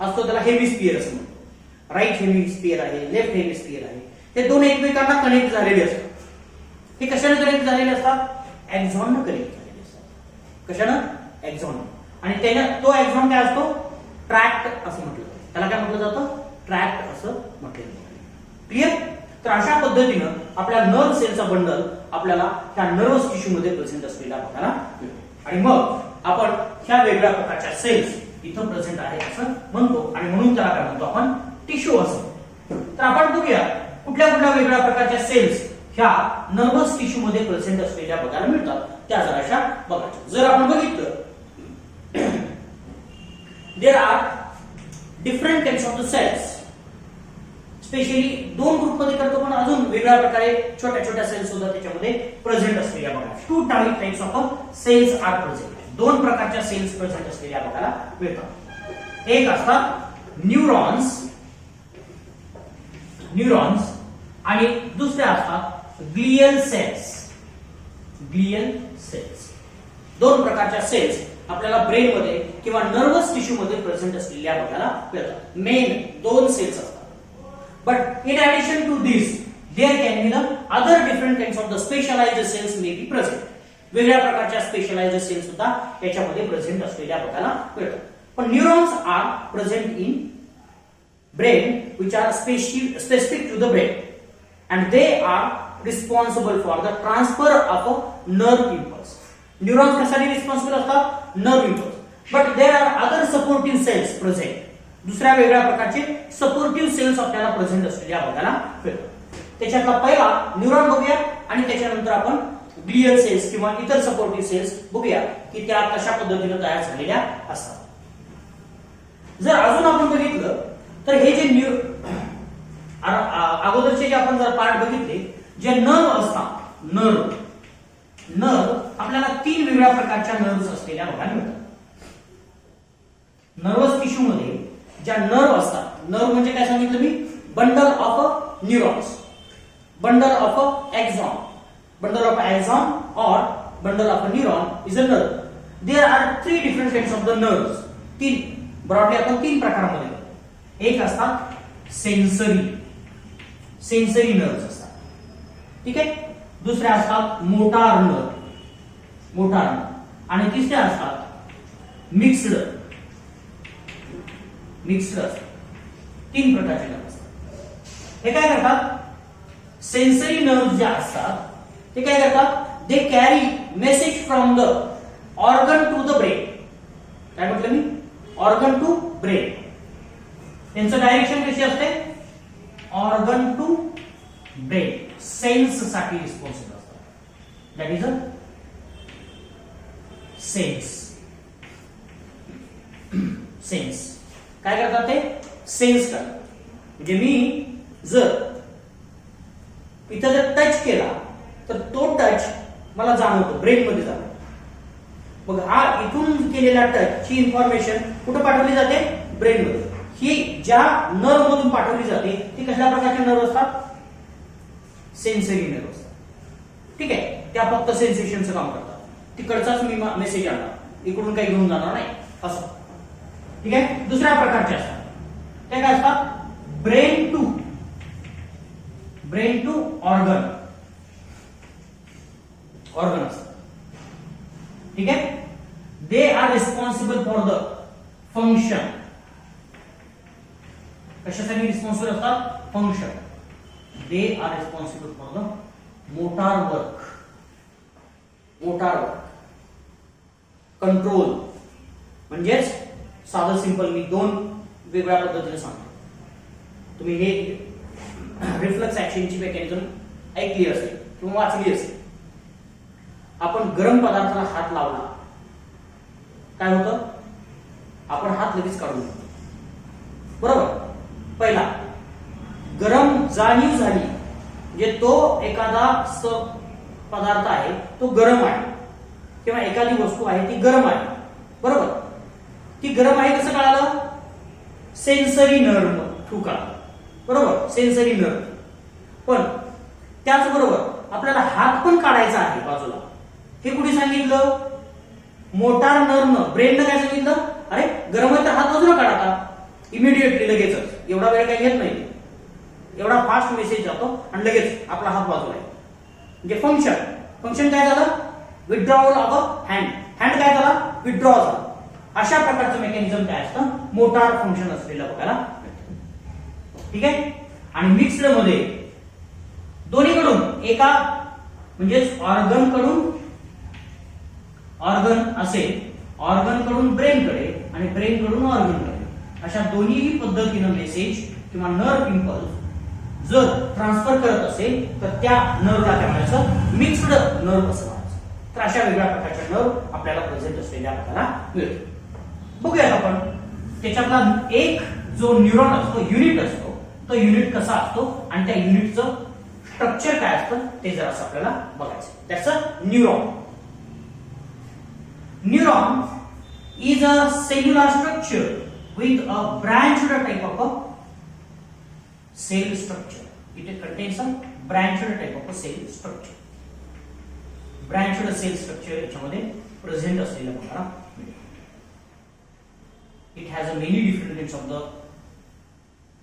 असतो त्याला हेमिस्फियर असं म्हणतो. राईट हेमिस्फियर आहे, लेफ्ट हेमिस्फियर आहे. हे दोन एकमेकांना कनेक्ट झालेले असतात. हे कशाने कनेक्ट झालेले असतात, एक्झॉनने कनेक्ट झालेले असतात. कशाने, एक्झॉन. आणि त्याने तो एक्झॉन काय असतो, ट्रॅक्ट असं म्हटलं जातं. त्याला काय म्हटलं जातं, ट्रॅक्ट असं म्हटलं जातं. क्लिअर. तर अशा पद्धतीनं आपल्या नर्व सेलचा बंडल आपल्याला ह्या नर्वस टिश्यू मध्ये प्रेझेंट असलेला बघायला मिळतो. आणि मग आपण ह्या वेगळ्या प्रकारच्या सेल्स इथं प्रेझेंट आहे असं म्हणतो आणि म्हणून त्याला काय म्हणतो आपण, टिश्यू असं. तर आपण बघूया कुठल्या कुठल्या वेगळ्या प्रकारच्या सेल्स ह्या नर्वस टिश्यू मध्ये प्रेझेंट असलेल्या बघायला मिळतात, त्या जराशा बघायच्या. जर आपण बघितलं, there are different types of the cells. Specially दोन ग्रुप मध्ये करतो, पण अजून वेगळ्या प्रकारे छोट्या छोट्या सेल्स सुद्धा त्याच्यामध्ये प्रेझेंट असलेल्या बघा. 2 types of cells are present. दोन प्रकारच्या सेल्स प्रेझेंट असलेल्या बघायला मिळतात. एक असतात न्यूरॉन्स, न्यूरॉन्स, आणि दुसऱ्या असतात ग्लियल सेल्स. Glial cells. दोन प्रकारच्या सेल्स आपल्याला ब्रेन मध्ये किंवा नर्वस टिश्यू मध्ये प्रेझेंट असलेल्या बघायला मिळतात. मेन दोन सेल्स असतात. But in addition to this there can be the other different kinds of the specialised cells may be present. वेगळ्या प्रकारच्या स्पेशलाइज्ड सेल्स सुद्धा याच्यामध्ये प्रेझेंट असलेल्या बघायला मिळतात. पण neurons are present in brain which are specific to the brain and they are responsible for the transfer of a nerve impulse. Neurons कशासाठी रिस्पॉन्सिबल असतात? Nerve impulse. But there are other supportive cells present. दुसऱ्या वेगळ्या प्रकारचे सपोर्टिव्ह सेल्स आपल्याला प्रेझेंट असलेल्या बघायला मिळतात. त्याच्यातला पहिला न्यूरॉन बघूया आणि त्याच्यानंतर आपण ग्लियल सेल्स किंवा इतर सपोर्टिव्ह सेल्स बघूया की त्या कशा पद्धतीने तयार झालेल्या असतात. जर अजून आपण बघितलं तर हे जे अगोदरचे जे आपण जर पार्ट बघितले, जे नर्व असतात, नर्व आपल्याला 3 वेगळ्या प्रकारच्या नर्व्स असलेल्या बघायला मिळतात. नर्वस टिश्यू मध्ये ज्या नर्व असतात, नर्व म्हणजे काय सांगितलं मी? Bundle of neurons, bundle of axon. Bundle of axon और bundle of neuron is a nerve. There are 3 different kinds of the nerves. 3 broadly आपण 3 प्रकारांमध्ये. एक असतात सेन्सरी नर्व्स असतात, ठीक आहे. दुसरे असतात मोटार नर्व, आणि तिसरे असतात मिक्स्ड असतात. 3 प्रकारचे नर्व असतात. हे काय करतात? सेन्सरी नर्व्स जे असतात ते काय करतात? They carry message from the organ to the brain. काय म्हटलं मी? Organ to brain. त्यांचं डायरेक्शन कशी असते? Organ to brain. सेन्स साठी रिस्पॉन्सिबल असतात. That is a sense. काय करतात ते? सेन्स करतात. म्हणजे मी जर इथं जर टच केला तर तो टच मला जाणवतो, ब्रेन मध्ये जातो. मग हा इथून केलेला टच ची इन्फॉर्मेशन कुठे पाठवली जाते? ब्रेन मध्ये. ही ज्या नर्व मधून पाठवली जाते ती कशा प्रकारचे नर्व असतात? सेन्सरी नर्व असतात, ठीक आहे. त्या फक्त सेन्सेशनचं काम करतात. तिकडचाच मी मेसेज आणणार, इकडून काही घेऊन जाणार नाही असं, ठीक आहे. दुसऱ्या प्रकारचे असतात ते काय असतात? ब्रेन टू ऑर्गन असतात, ठीक आहे. दे are responsible for the function. कशासाठी रिस्पॉन्सिबल असतात? Function. They are responsible for the motor work, control. म्हणजेच साधं सिंपल मी 2 वेगळ्या पद्धतीने सांगतो. तुम्ही हे रिफ्लेक्स ऍक्शनची मेकॅनिझम ऐकली असेल किंवा वाचली असेल. आपण गरम पदार्थाला हात लावला काय होतं? आपण हात लगेच काढून घेतो, बरोबर. पहिला गरम जाणीव झाली म्हणजे तो एखादा पदार्थ आहे तो गरम आहे किंवा एखादी वस्तू आहे ती गरम आहे, बरोबर. ती गरम आहे कसं कळालं? सेन्सरी नर्व थ्रू कळालं, बरोबर. Sensory nerve. पण त्याचबरोबर आपल्याला हात पण काढायचा आहे बाजूला, हे कुठे सांगितलं? मोटार नर्वनं, ब्रेननं काय सांगितलं? अरे गरम आहे तर हात बाजूला काढा, इमिडिएटली, लगेचच. एवढा वेळ काही घेत नाही, एवढा फास्ट मेसेज जातो आणि लगेच आपला हात बाजूला आहे. म्हणजे फंक्शन काय झालं? विथड्रॉवल ऑफ हँड काय झाला? विथड्रॉ झाला. अशा प्रकारचं मेकॅनिझम काय असतं? मोटार फंक्शन असलेलं बघायला मिळतं, ठीक आहे. आणि मिक्स्ड मध्ये दोन्हीकडून एका म्हणजे ऑर्गन असेल, ऑर्गन कडून ब्रेन कडे आणि ब्रेन कडून ऑर्गन कडे, अशा दोन्ही पद्धतीनं मेसेज किंवा नर्व इम्पल्स जर ट्रान्सफर करत असेल तर त्या नर्वला काय म्हणायचं? मिक्स्ड नर्व असं म्हणायचं. तर अशा वेगळ्या प्रकारच्या नर्व आपल्याला प्रेझेंट असलेल्या आपल्याला मिळतो. बघूयात आपण त्याच्यातला एक जो न्यूरॉन असतो, युनिट असतो, तो युनिट कसा असतो आणि त्या युनिटचं स्ट्रक्चर काय असतं ते जरा आपल्याला बघायचं. That's a neuron. Neuron is a cellular structure with a branched type of a cell structure. It contains a branched type of a cell structure. Branched cell structure याच्यामध्ये प्रेझेंट असलेला बघायला मिळतो. It has a many different kinds of the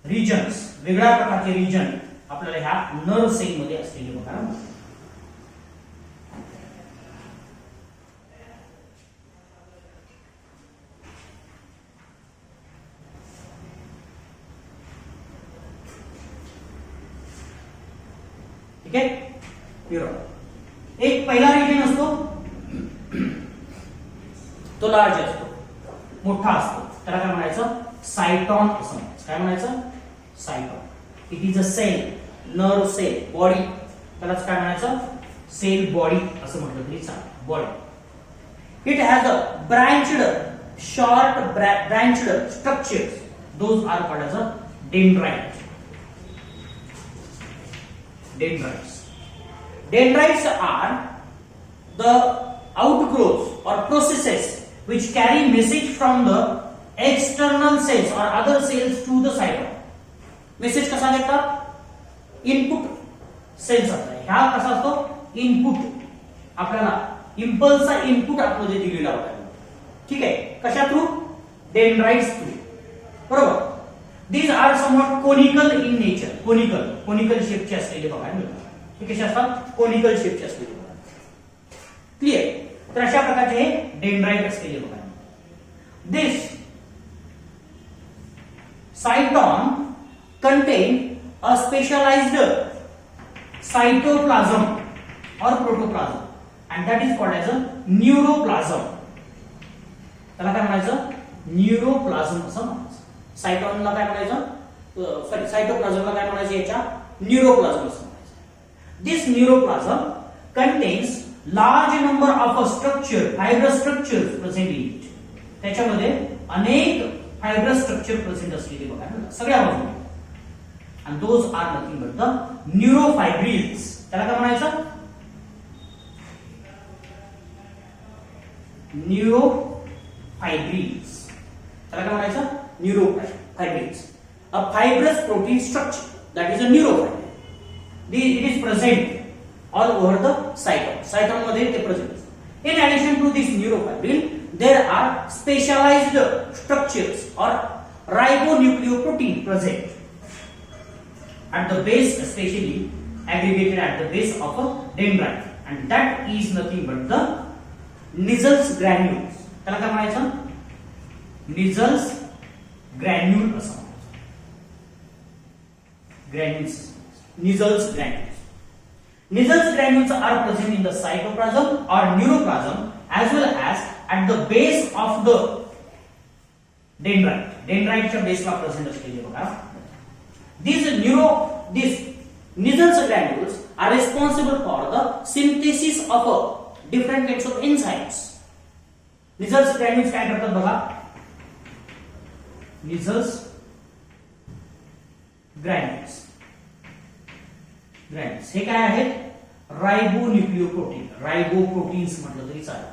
regions. वेगळ्या प्रकारचे region आपल्याला ह्या नर्व सेल मध्ये असलेले बघायला मिळतात. ठीक आहे. न्यूरॉन एक पहिला रिजन असतो तो लार्ज असतो, मोठा असतो, त्याला काय म्हणायचं सायटॉन असं म्हणायचं. काय म्हणायचं cyton. It is a cell, nerve cell, body, त्यालाच काय म्हणायचं सेल बॉडी असं म्हटलं तरी चालेल. Body it has a branched short branched structures, those are called as a dendrite. Dendrites. Dendrites are the outgrowths or processes which carry message from the external cells or other cells to the cytoplasm. Message कसा देतात? इनपुट सेल्स असतात. ह्या कसा असतो इनपुट, आपल्याला इम्पल्सचा इनपुट आतमध्ये दिलेला होता. ठीक आहे. कशा थ्रू? Dendrites through. बरोबर. These are somewhat conical in nature. Conical शेपचे असलेले बघायला मिळतात. हे कसे असतात? कोनिकल शेपचे असलेले बघा. क्लिअर. तर अशा प्रकारचे हे डेंड्राइट असलेले बघायला मिळतात. This cyton contain a specialized cytoplasm or protoplasm and that is called as a neuroplasm. त्याला काय म्हणायचं? न्यूरोप्लाझम असं म्हणायचं. सायटॉनला काय म्हणायचं? सॉरी, सायटोप्लाझमला काय म्हणायचं? याच्या न्यूरोप्लाझम असं म्हणायचं. This neuroplasm contains large number of structure, fibrous structures present in it. त्याच्यामध्ये अनेक फायब्रस स्ट्रक्चर प्रेझेंट असलेले बघा सगळ्या बाजूने. आणि those are nothing but the neurofibrils. त्याला काय म्हणायचं? न्यूरोफायब्रिल्स. त्याला काय म्हणायचं? Neurofibrils, a fibrous protein structure that is a neurofibril. It is present all over the cytoplasm. Cytoplasm मध्ये ते present असते. In addition to this neurofibril, there are specialized structures or ribonucleoprotein present at the base, especially aggregated at the base of a dendrite, and that is nothing but the Nissls granules. त्याला काय म्हणायचं? Nissls granule असं granules. Nissls granules. Nissls granules are present in the cytoplasm or neuroplasm as well as at the base of the dendrite. Dendrite च्या बेसला प्रेझेंट असलेले बघा. These Nissls granules are responsible for the synthesis of different kinds of enzymes. Nissls granules काय करतात बघा? Nissls granules. हे काय आहेत? रायबोन्यूक्लियोप्रोटीन, रायबोप्रोटीन्स म्हटलं तरी चालेल.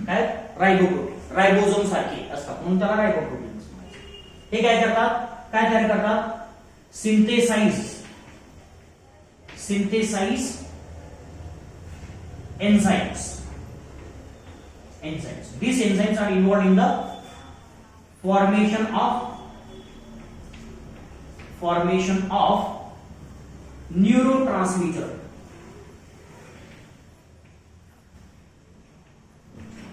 काय? रायबोप्रोटीन, रायबोसोम सारखे असतात म्हणून त्याला रायबोप्रोटीन्स म्हणायचं. हे काय करतात? काय तयार करतात? Synthesise enzymes. These enzymes are involved in the formation of neurotransmitter.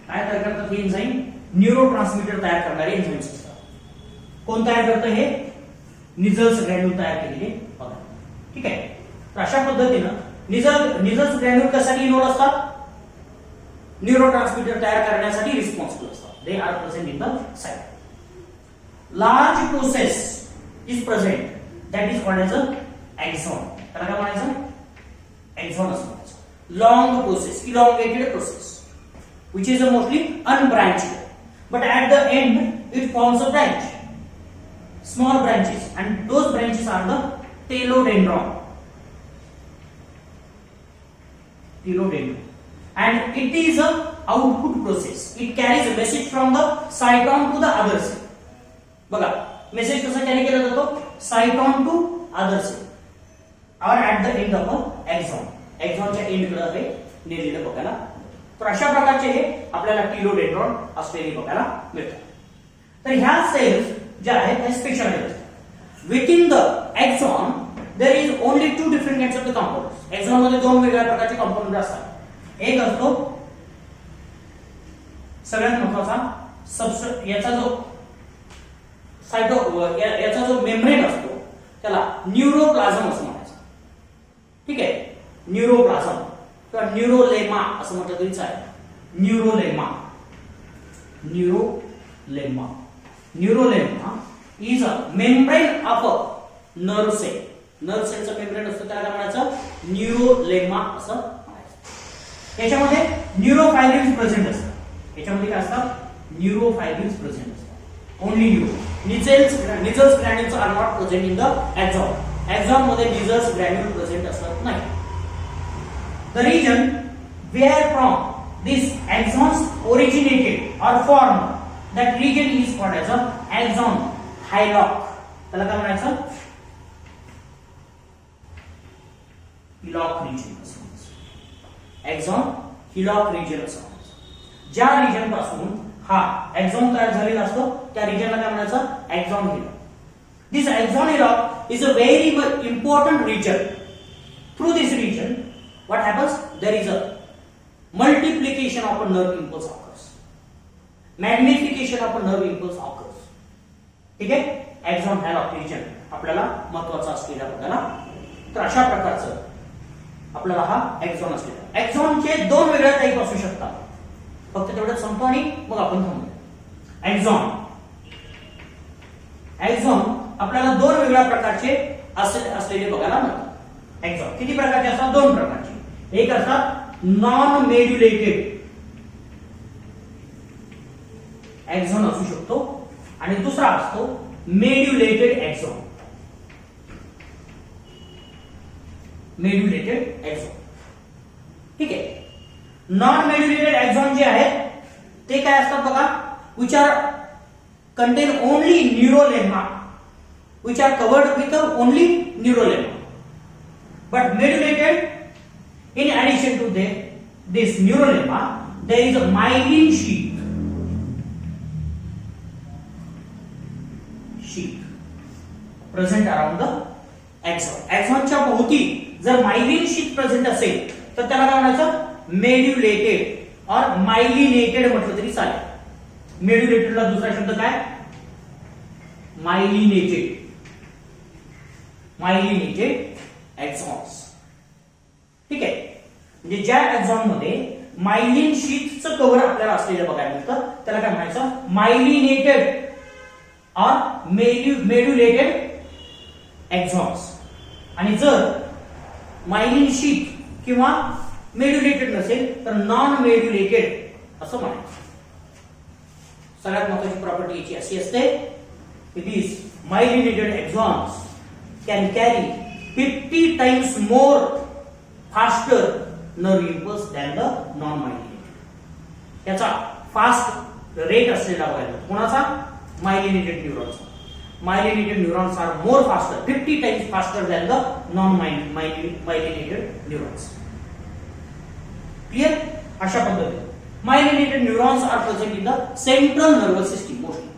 काय तयार करतात हे एन्झाईम? न्यूरोट्रान्समीटर तयार करणारे एन्झाईम्स असतात. कोण तयार करतं हे? निझल्स ग्रॅन्युल तयार केलेले बघा. ठीक आहे. तर अशा पद्धतीनं निझल्स ग्रॅन्युल कशासाठी इन्व्हॉल्व असतात? न्यूरोट्रान्समीटर तयार करण्यासाठी रिस्पॉन्सिबल असतात. They are present in the site. Large process is present that is called as a axon. त्याला काय म्हणायचं? एक्झॉन असं म्हणायचं. Long process, elongated process which is mostly unbranched, but at the end it forms a branch, small branches, and those branches are the telodendron, and it is a output process. It carries a message from the cyton to the other cell. बघा मेसेज कसा कॅरी केला जातो? cyton to other cell or at the end of a axon. एक्झॉनच्या एंड कडे हे नेलेलं बघायला. तर अशा प्रकारचे हे आपल्याला टेलोडेंड्रॉन असलेले बघायला मिळतात. तर ह्या सेल्स ज्या आहेत त्या स्पेशलाइज्ड असतात. within the axon there is only two different kinds of the components. Axon मध्ये दोन वेगळ्या प्रकारचे कंपोनंट असतात. एक असतो सगळ्यात महत्त्वाचा याचा जो याचा जो मेम्ब्रेन असतो त्याला न्यूरोप्लाझम असं म्हणायचं. ठीक आहे, न्यूरोप्लाझम किंवा न्यूरोलेमा असं म्हटलं तरी चालेल. Neurolemma is a membrane of a nerve cell. Nerve सेलचं मेम्ब्रेन असतं त्याला काय म्हणायचं? न्यूरोलेमा असं म्हणायचं. याच्यामध्ये न्यूरोफायब्रिन्स प्रेझेंट असतात. याच्यामध्ये काय असतात? न्यूरोफायब्रिन्स प्रेझेंट असतात. Only neuro. Nissl's granules are not present in the axon. Axon मध्ये निझल्स ग्रॅन्युल प्रेझेंट असत नाही. The region where from these axons originated or formed, that region is called as a axon hillock. त्याला काय म्हणायचं? hillock region असं म्हणायचं. axon hillock region असं म्हणायचं. ज्या रिजन पासून हा axon तयार झालेला असतो त्या रिजनला काय म्हणायचं? axon hillock. This axon hillock is a very much important region. Through this region, what happens? There is a multiplication of a nerve impulse occurs. Magnification of a nerve impulse occurs. ठीक आहे? Axon hillock region आपल्याला महत्त्वाचा असलेला बघायला. तर अशा प्रकारचं आपल्याला हा axon असलेला. Axonचे दोन वेगळ्या टाईप असू शकतात. फक्त तेवढंच सांगतो आणि मग आपण थांबू. Axon आपल्याला दोन वेगळ्या प्रकारचे असलेले बघायला मिळतात. Axon किती प्रकारचे असतात? दोन प्रकारचे. एक असतात नॉन मेड्युलेटेड एक्झॉन असू शकतो आणि दुसरा असतो मेड्युलेटेड एक्झॉन. मेड्युलेटेड एक्झॉन. ठीक आहे. नॉन मेड्युलेटेड एक्झॉन जे आहेत ते काय असतात बघा? Which are contain only neurolemma, which are covered with only neurolemma. But medullated, in addition to this neurolemma, there is a myelin sheath present around the axon. Axonच्या भोवती जर myelin sheath present असेल तर त्याला काय म्हणायचं? मेड्युलेटेड और मायलिनेटेड म्हटलं तरी चालेल. मेड्युलेटेडला दुसरा शब्द काय? मायलिनेटेड. Myelinated exons. ठीक आहे. म्हणजे ज्या एक्झॉन मध्ये मायलिन शीथचं कव्हर आपल्याला असलेलं बघायला मिळतं त्याला काय म्हणायचं? मायलिनेटेड और मेड्युलेटेड एक्झॉन्स. आणि जर मायलिन शीथ किंवा मेड्युलेटेड नसेल तर नॉन मेड्युलेटेड असं म्हणायचं. सगळ्यात महत्त्वाची प्रॉपर्टी याची अशी असते की these myelinated axons can carry 50 times more faster nerve impulse than the non-myelinated. याचा फास्ट रेट असलेला बघायला. कोणाचा? Myelinated न्यूरॉन्सचा. Myelinated neurons are more faster, 50 times faster than the non-myelinated neurons. Clear? अशा पद्धतीने myelinated neurons are present in the central nervous system mostly.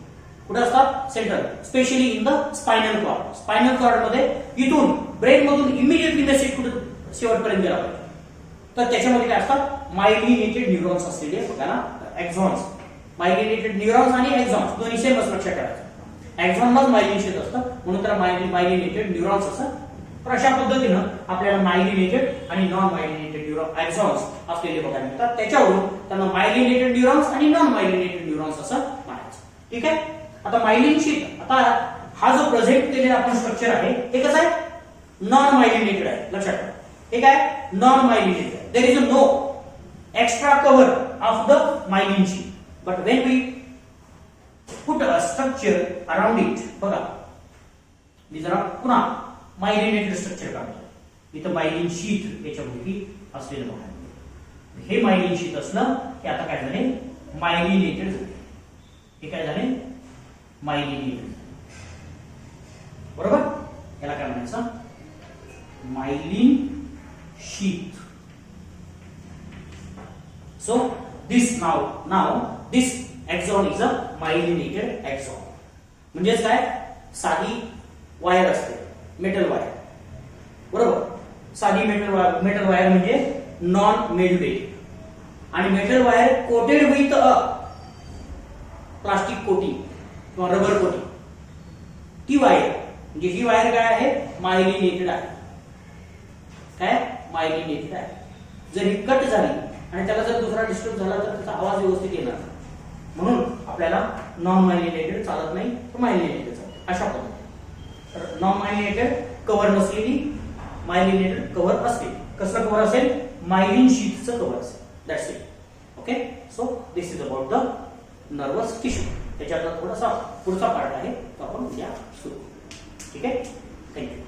कुठे असतात? Central. Specially in the spinal cord. Spinal cord मध्ये इथून ब्रेन मधून इमिडिएटली मेसेज कुठे शेवटपर्यंत गेला पाहिजे. तर त्याच्यामध्ये काय असतात? मायलिनेटेड न्यूरॉन्स असलेले बघायला एक्झॉन्स. मायलिनेटेड न्यूरॉन्स आणि एक्झॉन्स दोन्ही सेमच लक्षात ठेवायचं. एक्झॉनलाच मायलिनेटेड असतं म्हणून त्याला मायलिनेटेड न्यूरॉन्स असं. तर अशा पद्धतीनं आपल्याला मायलिनेटेड आणि नॉन मायलिनेटेड न्यूरॉन एक्झॉन्स असलेले बघायला मिळतात. त्याच्यावरून त्यांना मायलिनेटेड न्यूरॉन्स आणि नॉन मायलिनेटेड न्यूरॉन्स असं म्हणायचं. ठीक आहे. आता मायलिन शीथ, आता हा जो प्रेझेंट केलेला आपण स्ट्रक्चर आहे हे कसं आहे? नॉन मायलिनेटेड आहे. लक्षात ठेवा. हे काय? Non myelinated. There is no extra cover of the myelin sheath. But when we put a structure around it, बघा मी जरा पुन्हा मायलिनेटेड स्ट्रक्चर काढतो. इथं मायलिन शीथ याच्या भोवती असलेलं बघा. हे मायलिन शीथ असलं की आता काय झाले? मायलिनेटेड झाले. हे काय झाले? मायलिनेटेड. बरोबर? याला काय म्हणायचं? Myelin sheath. So this now this axon is a myelinated axon. म्हणजेच काय? साधी वायर असते, मेटल वायर, बरोबर. साधी मेटल वायर म्हणजे नॉन मेल्डेड, आणि metal wire coated with a plastic coating किंवा रबर कोटिंग. ती वायर म्हणजे ही वायर काय आहे, मायलिनेटेड आहे. काय मायलिनेटेड आहे. जर ही कट झाली आणि त्याला जर दुसरा डिस्टर्ब झाला तर त्याचा आवाज व्यवस्थित येणार नाही. म्हणून आपल्याला नॉन मायलिनेटेड चालत नाही, तर मायलिनेटेड चालत. अशा पद्धतीने नॉन मायलिनेटेड कव्हर नसलेली, मायलिनेटेड कव्हर असते. कसलं कव्हर असेल, मायलिन शीथचं कव्हर असेल. That's it. Okay, so this is about the nervous tissue. त्याच्यातला थोडासा पुढचा पार्ट आहे तो आपण उद्या सुरू. ठीक आहे, थँक्यू.